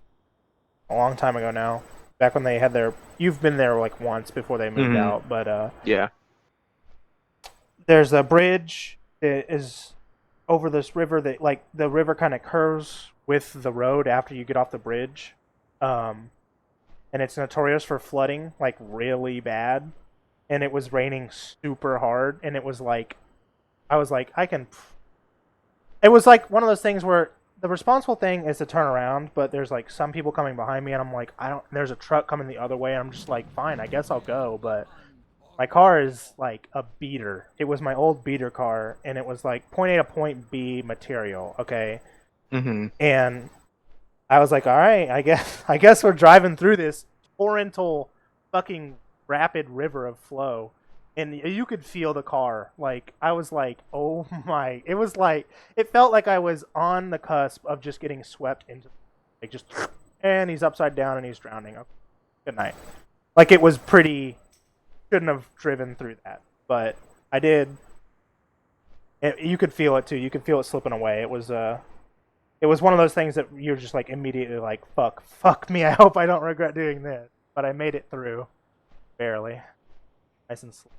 [SPEAKER 1] a long time ago now. Back when they had their... You've been there like once before they moved
[SPEAKER 2] Mhm.
[SPEAKER 1] out, but
[SPEAKER 2] Yeah.
[SPEAKER 1] there's a bridge that is over this river that, like, the river kind of curves with the road after you get off the bridge. And it's notorious for flooding, like, really bad. And it was raining super hard, and it was like... I was like, I can... It was like one of those things where the responsible thing is to turn around, but there's like some people coming behind me, and I'm like, I don't... There's a truck coming the other way, and I'm just like, fine, I guess I'll go, but... My car is like a beater. It was my old beater car, and it was like point A to point B material, okay?
[SPEAKER 2] Mm-hmm.
[SPEAKER 1] And I was like, all right, I guess we're driving through this torrential fucking rapid river of flow. And you could feel the car. Like, I was like, oh my. It was like, it felt like I was on the cusp of just getting swept into, like, just, and he's upside down and he's drowning. Okay, good night. Like, it was pretty... Shouldn't have driven through that, but I did. You could feel it too. You could feel it slipping away. It was one of those things that you're just like immediately like, fuck me. I hope I don't regret doing this. But I made it through, barely, nice and slow.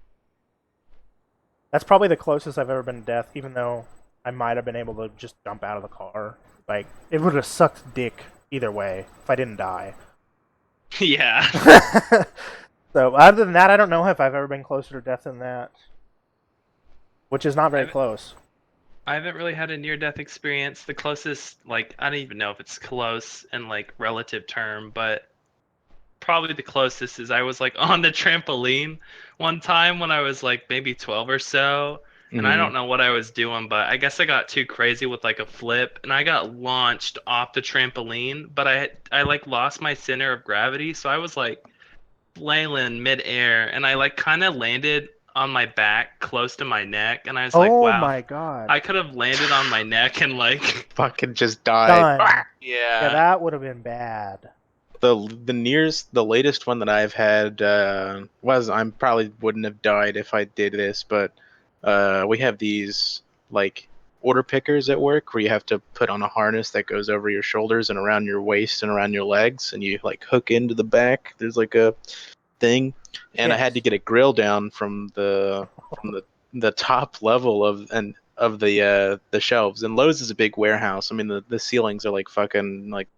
[SPEAKER 1] That's probably the closest I've ever been to death. Even though I might have been able to just jump out of the car. Like, it would have sucked dick either way if I didn't die.
[SPEAKER 3] Yeah.
[SPEAKER 1] So, other than that, I don't know if I've ever been closer to death than that. Which is not very close.
[SPEAKER 3] I haven't really had a near-death experience. The closest, like, I don't even know if it's close in, like, relative term, but probably the closest is I was, like, on the trampoline one time when I was, like, maybe 12 or so. And I don't know what I was doing, but I guess I got too crazy with, like, a flip, and I got launched off the trampoline, but I like, lost my center of gravity, so I was, like, flailing midair, and I like kind of landed on my back close to my neck, and I was like,
[SPEAKER 1] Oh
[SPEAKER 3] wow,
[SPEAKER 1] my god.
[SPEAKER 3] I could have landed on my neck and like
[SPEAKER 2] Fucking just died.
[SPEAKER 1] Done.
[SPEAKER 3] yeah.
[SPEAKER 1] Yeah, that would have been bad.
[SPEAKER 2] the latest one that I've had was I probably wouldn't have died if I did this, but we have these like order pickers at work where you have to put on a harness that goes over your shoulders and around your waist and around your legs, and you like hook into the back. There's like a thing, and I had to
[SPEAKER 1] Yes.
[SPEAKER 2] get a grill down from the top level of the shelves. And Lowe's is a big warehouse. I mean, the ceilings are like fucking like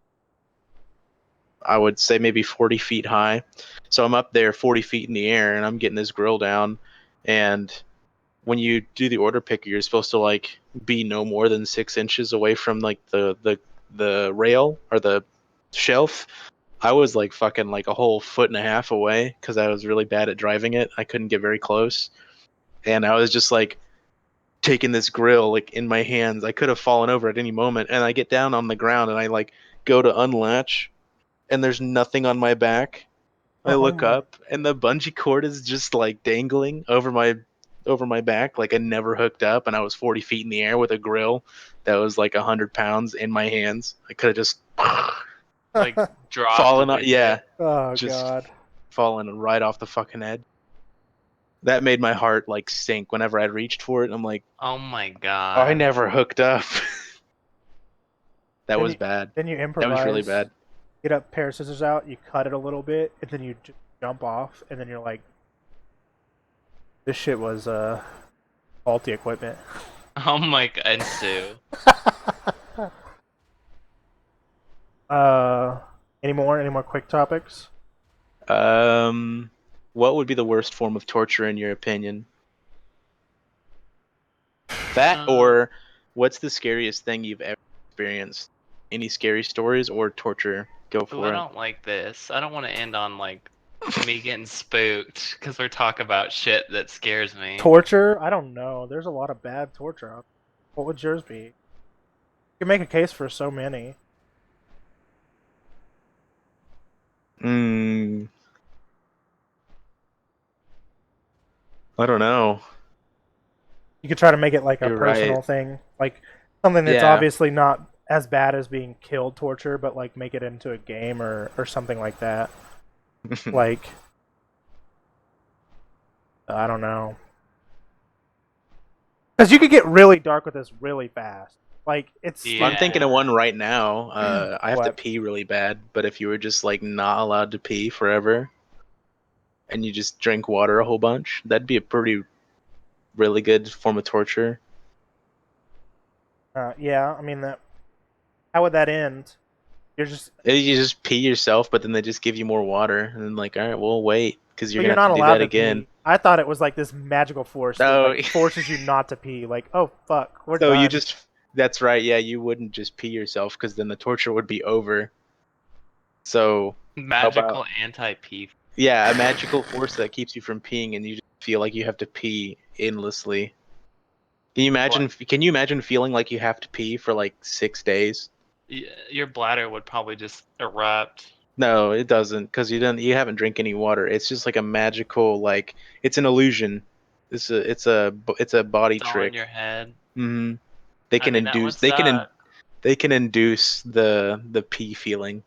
[SPEAKER 2] I would say maybe 40 feet high. So I'm up there 40 feet in the air and I'm getting this grill down. And when you do the order picker, you're supposed to like be no more than 6 inches away from like the rail or the shelf. I was like fucking like a whole foot and a half away because I was really bad at driving it. I couldn't get very close. And I was just like taking this grill like in my hands. I could have fallen over at any moment. And I get down on the ground and I like go to unlatch and there's nothing on my back. I
[SPEAKER 1] Oh
[SPEAKER 2] look
[SPEAKER 1] my.
[SPEAKER 2] up and the bungee cord is just like dangling over my back, like I never hooked up, and I was 40 feet in the air with a grill that was like 100 pounds in my hands. I could have just
[SPEAKER 3] Like dropped
[SPEAKER 2] fallen
[SPEAKER 3] with
[SPEAKER 2] on, yeah,
[SPEAKER 3] it.
[SPEAKER 1] Oh
[SPEAKER 2] just
[SPEAKER 1] god.
[SPEAKER 2] fallen right off the fucking head. That made my heart like sink whenever I reached for it. I'm like,
[SPEAKER 3] Oh my
[SPEAKER 2] oh, I
[SPEAKER 3] god.
[SPEAKER 2] never hooked up. That
[SPEAKER 1] Then
[SPEAKER 2] was
[SPEAKER 1] you,
[SPEAKER 2] bad.
[SPEAKER 1] then you
[SPEAKER 2] That was really
[SPEAKER 1] improvise.
[SPEAKER 2] bad.
[SPEAKER 1] Get a pair of scissors out. You cut it a little bit, and then you jump off, and then you're like, "This shit was faulty equipment."
[SPEAKER 3] Oh my god. And Sue.
[SPEAKER 1] Uh, any more? Any more quick topics?
[SPEAKER 2] What would be the worst form of torture in your opinion? That or what's the scariest thing you've ever experienced? Any scary stories or torture? Go
[SPEAKER 3] Ooh,
[SPEAKER 2] for
[SPEAKER 3] I
[SPEAKER 2] it.
[SPEAKER 3] don't like this. I don't want to end on like me getting spooked because we're talking about shit that scares me.
[SPEAKER 1] Torture? I don't know. There's a lot of bad torture out there. What would yours be? You can make a case for so many.
[SPEAKER 2] Mm, I don't know.
[SPEAKER 1] You could try to make it like a
[SPEAKER 2] You're right.
[SPEAKER 1] personal thing, like something that's
[SPEAKER 2] Yeah.
[SPEAKER 1] obviously not as bad as being killed torture, but like make it into a game or something like that. Like, I don't know. Because you could get really dark with this really fast. Like, it's
[SPEAKER 3] Yeah.
[SPEAKER 2] I'm thinking of one right now. I have to
[SPEAKER 1] What?
[SPEAKER 2] pee really bad, but if you were just like not allowed to pee forever and you just drink water a whole bunch, that'd be a pretty really good form of torture.
[SPEAKER 1] Yeah, I mean that. How would that end? You're just,
[SPEAKER 2] You just pee yourself, but then they just give you more water, and then like, all right, we'll wait because you're
[SPEAKER 1] but
[SPEAKER 2] gonna
[SPEAKER 1] you're
[SPEAKER 2] have
[SPEAKER 1] not
[SPEAKER 2] to do
[SPEAKER 1] allowed
[SPEAKER 2] that
[SPEAKER 1] to
[SPEAKER 2] again.
[SPEAKER 1] pee. I thought it was like this magical force that
[SPEAKER 2] No,
[SPEAKER 1] like forces you not to pee. Like, oh fuck, we're
[SPEAKER 2] so you
[SPEAKER 1] done.
[SPEAKER 2] just that's right. Yeah, you wouldn't just pee yourself because then the torture would be over. So how about
[SPEAKER 3] Magical anti-pee.
[SPEAKER 2] yeah, a magical force that keeps you from peeing, and you just feel like you have to pee endlessly. Can you imagine? Can you imagine feeling like you have to pee for like 6 days?
[SPEAKER 3] Your bladder would probably just erupt.
[SPEAKER 2] No, it doesn't, because you haven't drank any water. It's just like a magical like it's an illusion. It's a body
[SPEAKER 3] It's all in
[SPEAKER 2] trick.
[SPEAKER 3] your head.
[SPEAKER 2] Hmm. They
[SPEAKER 3] I
[SPEAKER 2] can
[SPEAKER 3] mean, that would
[SPEAKER 2] induce
[SPEAKER 3] suck.
[SPEAKER 2] they can induce the pee feeling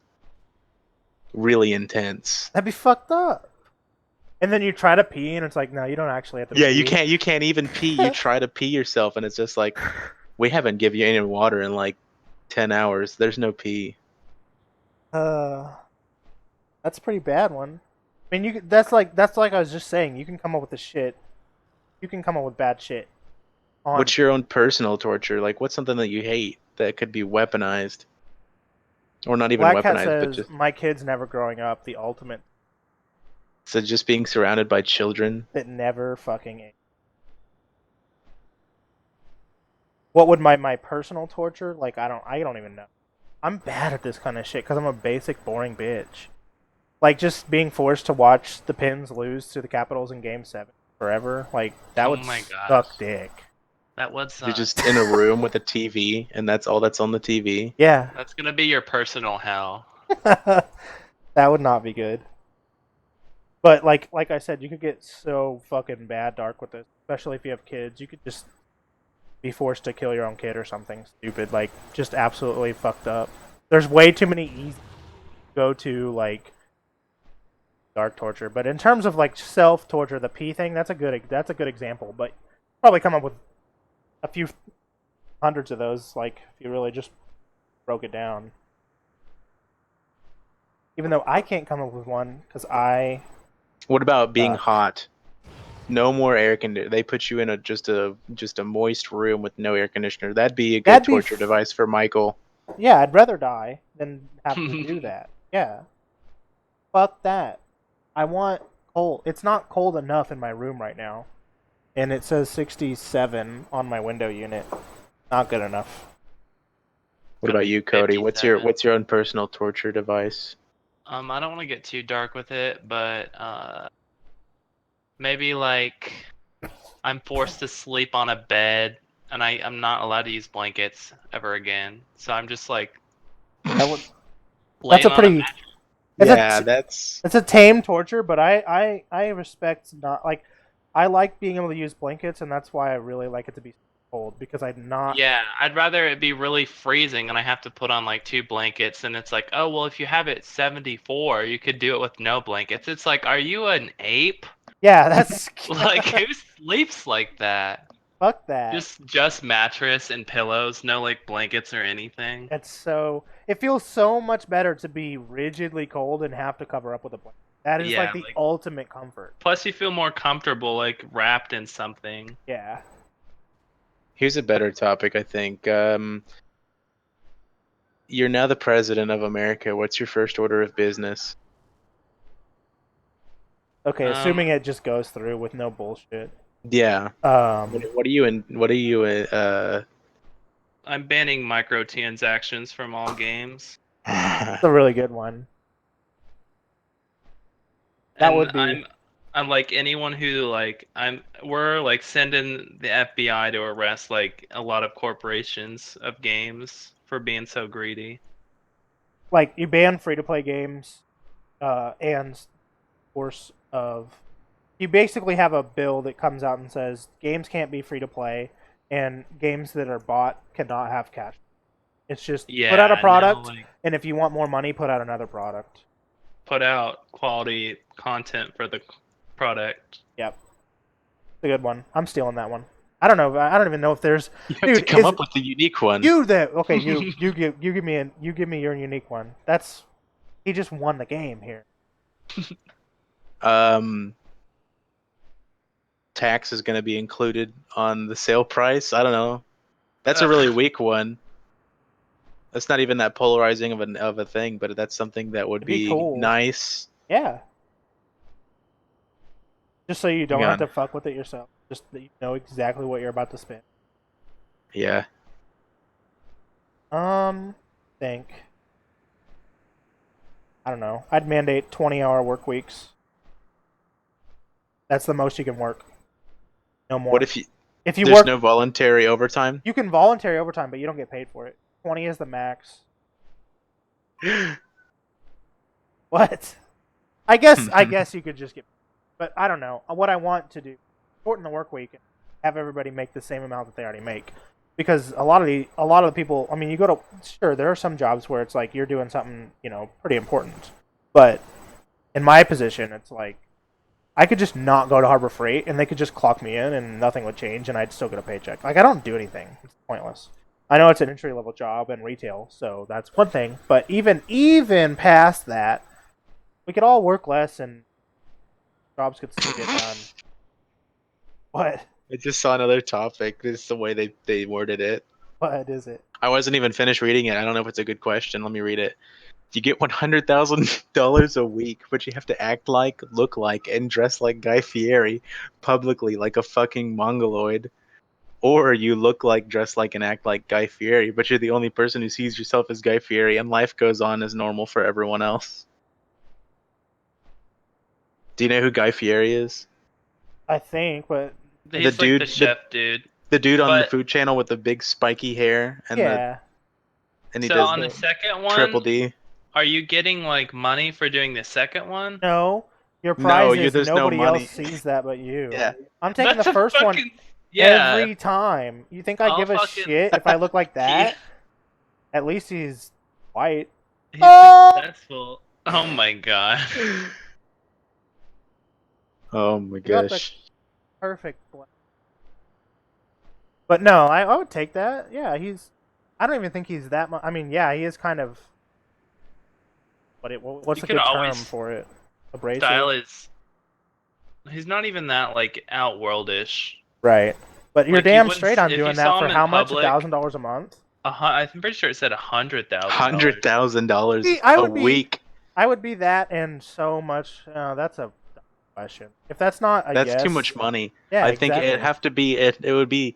[SPEAKER 2] really intense.
[SPEAKER 1] That'd be fucked up. And then you try to pee, and it's like, no, you don't actually have to
[SPEAKER 2] Yeah,
[SPEAKER 1] pee.
[SPEAKER 2] you can't even pee. You try to pee yourself, and it's just like we haven't given you any water in like 10 hours. There's no pee.
[SPEAKER 1] Uh, that's a pretty bad one. I mean, that's like I was just saying. You can come up with the shit. You can come up with bad shit. On
[SPEAKER 2] What's your own personal torture? Like, what's something that you hate that could be weaponized, or not even
[SPEAKER 1] Black Cat
[SPEAKER 2] weaponized, but
[SPEAKER 1] says,
[SPEAKER 2] just
[SPEAKER 1] "My kids never growing up. The ultimate
[SPEAKER 2] so just being surrounded by children.
[SPEAKER 1] that never fucking ate." What would my personal torture like? I don't even know. I'm bad at this kind of shit because I'm a basic boring bitch. Like just being forced to watch the Pins lose to the Capitals in Game 7 forever. Like that
[SPEAKER 3] Oh
[SPEAKER 1] would
[SPEAKER 3] my
[SPEAKER 1] suck
[SPEAKER 3] gosh.
[SPEAKER 1] dick.
[SPEAKER 3] That would
[SPEAKER 2] You're
[SPEAKER 3] suck.
[SPEAKER 2] just in a room with a TV, and that's all that's on the TV.
[SPEAKER 1] Yeah,
[SPEAKER 3] That's gonna be your personal hell.
[SPEAKER 1] that would not be good. But like I said, you could get so fucking bad dark with this, especially if you have kids. You could just be forced to kill your own kid or something stupid, like just absolutely fucked up. There's way too many easy go to like dark torture. But in terms of like self torture, the P thing, that's a good example. But probably come up with a few hundreds of those, like if you really just broke it down. Even though I can't come up with one because I.
[SPEAKER 2] What about being hot? No more air conditioner. They put you in just a moist room with no air conditioner. That'd be a good torture device for Michael.
[SPEAKER 1] Yeah, I'd rather die than have to do that. Yeah. Fuck that. I want cold. It's not cold enough in my room right now. And it says 67 on my window unit. Not good enough.
[SPEAKER 2] What about you, Cody? What's your own personal torture device?
[SPEAKER 3] I don't want to get too dark with it, but maybe like I'm forced to sleep on a bed, and I'm not allowed to use blankets ever again. So I'm just like,
[SPEAKER 1] that's a pretty. It's a tame torture, but I respect not like. I like being able to use blankets, and that's why I really like it to be cold because I'm not.
[SPEAKER 3] Yeah, I'd rather it be really freezing and I have to put on like 2 blankets, and it's like, oh well, if you have it 74, you could do it with no blankets. It's like, are you an ape?
[SPEAKER 1] Yeah, that's
[SPEAKER 3] like who sleeps like that?
[SPEAKER 1] Fuck that.
[SPEAKER 3] Just mattress and pillows, no like blankets or anything.
[SPEAKER 1] It feels so much better to be rigidly cold and have to cover up with a blanket. That is like the ultimate comfort.
[SPEAKER 3] Plus you feel more comfortable like wrapped in something.
[SPEAKER 1] Yeah.
[SPEAKER 2] Here's a better topic, I think. You're now the president of America. What's your first order of business?
[SPEAKER 1] Okay, assuming it just goes through with no bullshit.
[SPEAKER 2] Yeah. What are you in? What are you?
[SPEAKER 3] I'm banning microtransactions from all games.
[SPEAKER 1] That's a really good one. That would be.
[SPEAKER 3] I'm like anyone who we're like sending the FBI to arrest like a lot of corporations of games for being so greedy.
[SPEAKER 1] Like you ban free to play games, and course of you basically have a bill that comes out and says games can't be free to play, and games that are bought cannot have cash. It's just put out a product, and if you want more money, put out another product.
[SPEAKER 3] Put out quality content for the product.
[SPEAKER 1] Yep. It's a good one. I'm stealing that one. I don't know. I don't even know if there's.
[SPEAKER 2] You have to come up with a unique one.
[SPEAKER 1] Okay. You give me your unique one. He just won the game here.
[SPEAKER 2] Tax is going to be included on the sale price. I don't know. That's a really weak one. That's not even that polarizing of a thing, but that's something that would be cool. Nice.
[SPEAKER 1] Yeah. Just so you don't have to fuck with it yourself. Just that you know exactly what you're about to spend.
[SPEAKER 2] Yeah.
[SPEAKER 1] Think. I don't know. I'd mandate 20-hour work weeks. That's the most you can work. No more.
[SPEAKER 2] What if there's no voluntary overtime?
[SPEAKER 1] You can voluntary overtime, but you don't get paid for it. 20 is the max. What? I guess you could just get, but I don't know. What I want to do, shorten the work week and have everybody make the same amount that they already make. Because a lot of the people, I mean, you go to, sure, there are some jobs where it's like you're doing something, pretty important. But in my position, it's like I could just not go to Harbor Freight and they could just clock me in and nothing would change and I'd still get a paycheck. Like I don't do anything. It's pointless. I know it's an entry level job in retail, so that's one thing. But even past that, we could all work less and jobs could still get done. What?
[SPEAKER 2] I just saw another topic. This is the way they worded it.
[SPEAKER 1] What is it?
[SPEAKER 2] I wasn't even finished reading it. I don't know if it's a good question. Let me read it. You get $100,000 a week, but you have to act like, look like, and dress like Guy Fieri publicly like a fucking mongoloid. Or you look like, dress like, and act like Guy Fieri, but you're the only person who sees yourself as Guy Fieri, and life goes on as normal for everyone else. Do you know who Guy Fieri is?
[SPEAKER 1] I think, but
[SPEAKER 3] he's the chef dude.
[SPEAKER 2] The dude on the Food Channel with the big spiky hair and and he does
[SPEAKER 3] on the second one,
[SPEAKER 2] Triple D.
[SPEAKER 3] Are you getting like money for doing the second one?
[SPEAKER 1] No. Your prize is nobody else sees that but you.
[SPEAKER 2] Yeah.
[SPEAKER 1] I'm taking the first one every time. You think I give a shit if I look like that? At least he's white.
[SPEAKER 3] He's successful. Oh my god.
[SPEAKER 2] Oh my
[SPEAKER 1] You got the
[SPEAKER 2] gosh.
[SPEAKER 1] perfect blend. But no, I would take that. Yeah, he's. I don't even think he's that much. I mean, yeah, he is kind of. What's
[SPEAKER 3] You
[SPEAKER 1] a
[SPEAKER 3] could
[SPEAKER 1] good term
[SPEAKER 3] always
[SPEAKER 1] for it? Abrasive.
[SPEAKER 3] style his. He's not even that like outworldish.
[SPEAKER 1] Right. But you're
[SPEAKER 3] Like you
[SPEAKER 1] damn
[SPEAKER 3] wouldn't
[SPEAKER 1] straight on
[SPEAKER 3] if you
[SPEAKER 1] doing that
[SPEAKER 3] saw
[SPEAKER 1] for
[SPEAKER 3] him in
[SPEAKER 1] how much?
[SPEAKER 3] public.
[SPEAKER 1] $1,000 a month?
[SPEAKER 3] I'm pretty sure it said $100,000.
[SPEAKER 2] $100,000
[SPEAKER 1] See, I
[SPEAKER 2] a
[SPEAKER 1] would be.
[SPEAKER 2] week.
[SPEAKER 1] I would be that and so much. That's a question. If that's not a
[SPEAKER 2] That's
[SPEAKER 1] yes,
[SPEAKER 2] too much money.
[SPEAKER 1] yeah,
[SPEAKER 2] I think
[SPEAKER 1] exactly.
[SPEAKER 2] it'd have to be it would be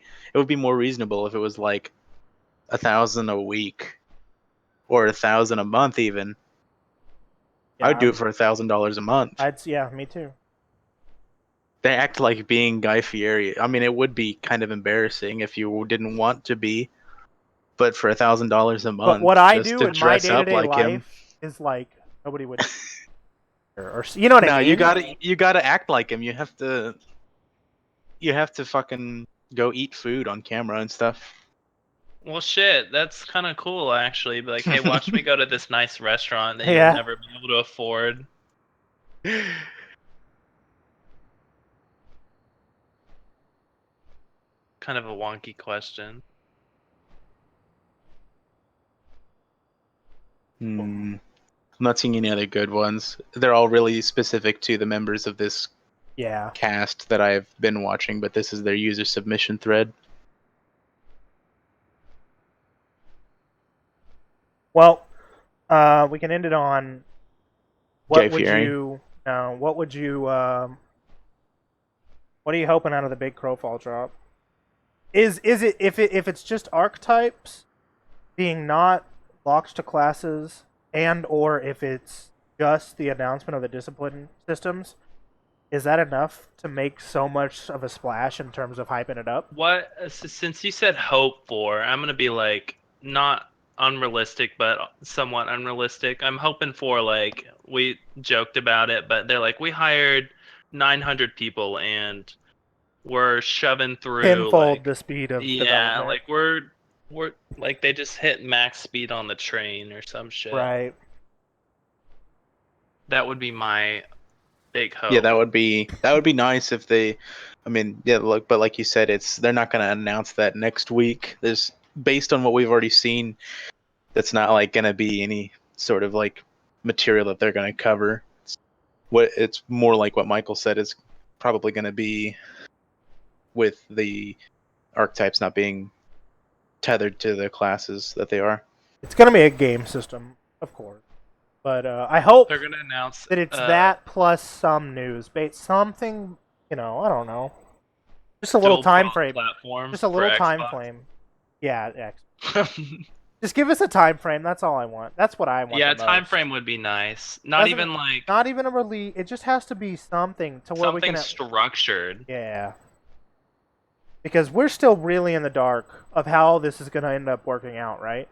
[SPEAKER 2] more reasonable if it was like 1,000 a week or 1,000 a month even.
[SPEAKER 1] Yeah,
[SPEAKER 2] I would do it for $1,000 a month.
[SPEAKER 1] yeah, me too.
[SPEAKER 2] They act like being Guy Fieri. I mean, it would be kind of embarrassing if you didn't want to be, but for $1,000 a
[SPEAKER 1] But
[SPEAKER 2] month,
[SPEAKER 1] what I
[SPEAKER 2] just
[SPEAKER 1] do
[SPEAKER 2] to
[SPEAKER 1] in my
[SPEAKER 2] dress up
[SPEAKER 1] day-to-day
[SPEAKER 2] like him.
[SPEAKER 1] life is like nobody would, or you know what
[SPEAKER 2] No,
[SPEAKER 1] I mean?
[SPEAKER 2] you gotta act like him. You have to fucking go eat food on camera and stuff.
[SPEAKER 3] Well, shit, that's kind of cool actually. Be like, hey, watch me go to this nice restaurant that you'll
[SPEAKER 1] Yeah.
[SPEAKER 3] never be able to afford. Kind of a wonky question.
[SPEAKER 2] I'm not seeing any other good ones. They're all really specific to the members of this
[SPEAKER 1] Yeah.
[SPEAKER 2] cast that I've been watching, but this is their user submission thread.
[SPEAKER 1] Well, we can end it on
[SPEAKER 2] Guy
[SPEAKER 1] what would
[SPEAKER 2] Fieri.
[SPEAKER 1] you? What would you? What are you hoping out of the big Crowfall drop? Is it if it's just archetypes being not locked to classes, and or if it's just the announcement of the discipline systems, is that enough to make so much of a splash in terms of hyping it up?
[SPEAKER 3] What since you said hope for, I'm gonna be like not unrealistic, but somewhat unrealistic. I'm hoping for like we joked about it, but they're like we hired 900 people and we're shoving through
[SPEAKER 1] Tenfold
[SPEAKER 3] like
[SPEAKER 1] the speed of
[SPEAKER 3] yeah,
[SPEAKER 1] development.
[SPEAKER 3] like we're like they just hit max speed on the train or some shit.
[SPEAKER 1] Right.
[SPEAKER 3] That would be my big hope.
[SPEAKER 2] Yeah, that would be nice if they. I mean, yeah, look, but like you said, they're not going to announce that next week. There's based on what we've already seen, that's not like going to be any sort of like material that they're going to cover. It's more like what Michael said. It's probably going to be with the archetypes not being tethered to the classes that they are.
[SPEAKER 1] It's gonna be a game system, of course, but I hope
[SPEAKER 3] They're gonna announce
[SPEAKER 1] that it's that plus some news, something. I don't know. Just a little
[SPEAKER 3] dual
[SPEAKER 1] time frame.
[SPEAKER 3] platform.
[SPEAKER 1] Just a little
[SPEAKER 3] for
[SPEAKER 1] time
[SPEAKER 3] Xbox.
[SPEAKER 1] frame. Yeah, just give us a time frame. That's all I want. That's what I want.
[SPEAKER 3] Yeah,
[SPEAKER 1] the
[SPEAKER 3] time
[SPEAKER 1] most.
[SPEAKER 3] frame would be nice. Not
[SPEAKER 1] Doesn't-
[SPEAKER 3] even like
[SPEAKER 1] Not even a release. It just has to be something to where we
[SPEAKER 3] something
[SPEAKER 1] can.
[SPEAKER 3] structured.
[SPEAKER 1] Yeah. Because we're still really in the dark of how this is going to end up working out, right?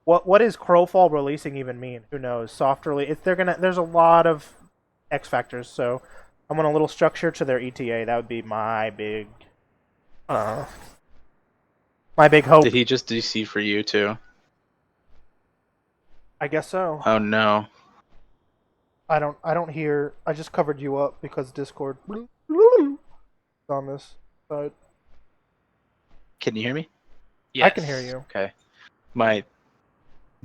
[SPEAKER 1] What is Crowfall releasing even mean? Who knows? Soft release. There's a lot of X factors, so I want a little structure to their ETA. That would be my big hope.
[SPEAKER 2] Did he just DC for you too?
[SPEAKER 1] I guess so.
[SPEAKER 2] Oh no.
[SPEAKER 1] I don't hear. I just covered you up because Discord on this side.
[SPEAKER 2] Can you hear me?
[SPEAKER 3] Yes.
[SPEAKER 1] I can hear you.
[SPEAKER 2] Okay. My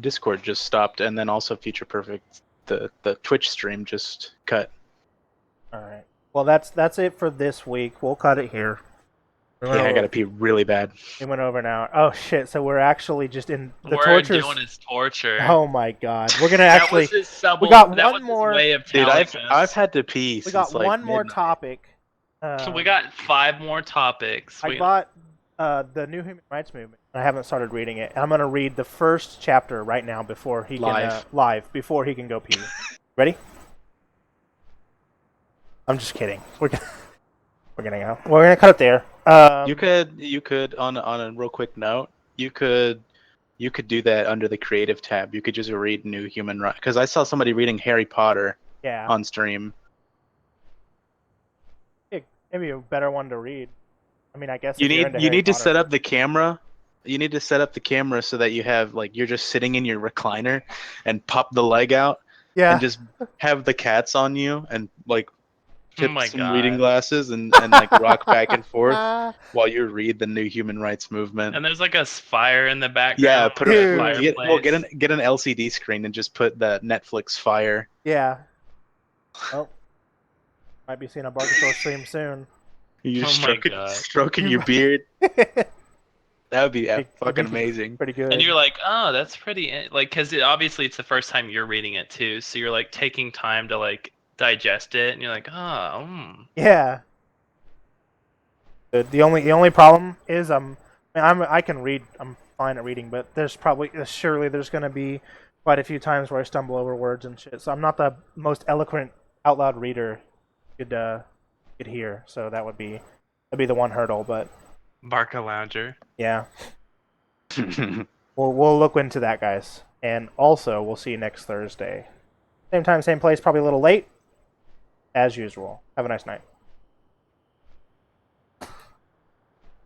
[SPEAKER 2] Discord just stopped, and then also Future Perfect, the Twitch stream just cut.
[SPEAKER 1] All right. Well, that's it for this week. We'll cut it here.
[SPEAKER 2] Yeah, I gotta pee really bad.
[SPEAKER 1] We went over an hour. Oh shit! So we're actually just in the
[SPEAKER 3] We're
[SPEAKER 1] torture.
[SPEAKER 3] doing his torture.
[SPEAKER 1] Oh my god! We're gonna
[SPEAKER 3] That
[SPEAKER 1] actually.
[SPEAKER 3] was his subtle,
[SPEAKER 1] we got
[SPEAKER 3] that
[SPEAKER 1] one
[SPEAKER 3] was his
[SPEAKER 1] more-
[SPEAKER 3] way of
[SPEAKER 2] Dude,
[SPEAKER 3] telling
[SPEAKER 2] I've
[SPEAKER 3] us.
[SPEAKER 2] had to pee
[SPEAKER 1] We
[SPEAKER 2] since
[SPEAKER 1] got
[SPEAKER 2] like
[SPEAKER 1] one more
[SPEAKER 2] midnight.
[SPEAKER 1] topic.
[SPEAKER 3] We got 5 more topics.
[SPEAKER 1] I bought the New Human Rights Movement. I haven't started reading it. I'm gonna read the first chapter right now before he can before he can go pee. Ready? I'm just kidding. We're gonna go. We're gonna cut it there.
[SPEAKER 2] You could on a real quick note, you could do that under the creative tab. You could just read New Human Rights, because I saw somebody reading Harry Potter
[SPEAKER 1] Yeah.
[SPEAKER 2] on stream.
[SPEAKER 1] Maybe a better one to read. I mean, I guess
[SPEAKER 2] You
[SPEAKER 1] if you're into
[SPEAKER 2] need
[SPEAKER 1] Harry
[SPEAKER 2] to
[SPEAKER 1] Potter.
[SPEAKER 2] set up the camera. You need to set up the camera so that you have like you're just sitting in your recliner and pop the leg out
[SPEAKER 1] Yeah.
[SPEAKER 2] and just have the cats on you and like
[SPEAKER 3] Oh
[SPEAKER 2] tip
[SPEAKER 3] my
[SPEAKER 2] some reading
[SPEAKER 3] God.
[SPEAKER 2] glasses and like rock back and forth while you read the new human rights movement.
[SPEAKER 3] And there's like a fire in the
[SPEAKER 2] Yeah,
[SPEAKER 3] background.
[SPEAKER 2] put
[SPEAKER 3] like a
[SPEAKER 1] Dude.
[SPEAKER 3] fireplace.
[SPEAKER 2] get an LCD screen and just put the Netflix fire.
[SPEAKER 1] Yeah. Oh. Might be seeing a Barkasaur stream soon.
[SPEAKER 2] You
[SPEAKER 3] Oh my God.
[SPEAKER 2] stroking your beard. That would be
[SPEAKER 1] It'd
[SPEAKER 2] fucking
[SPEAKER 1] be
[SPEAKER 2] amazing.
[SPEAKER 1] Pretty good.
[SPEAKER 3] And you're like, oh, that's pretty. Like, because obviously it's the first time you're reading it too, so you're like taking time to like digest it, and you're like,
[SPEAKER 1] Yeah. The only problem is I can read. I'm fine at reading, but surely there's gonna be quite a few times where I stumble over words and shit. So I'm not the most eloquent out loud reader could hear. So that'd be the one hurdle. But
[SPEAKER 3] Barca Lounger.
[SPEAKER 1] yeah, we'll look into that, guys. And also we'll see you next Thursday. Same time, same place. Probably a little late, as usual. Have a nice night.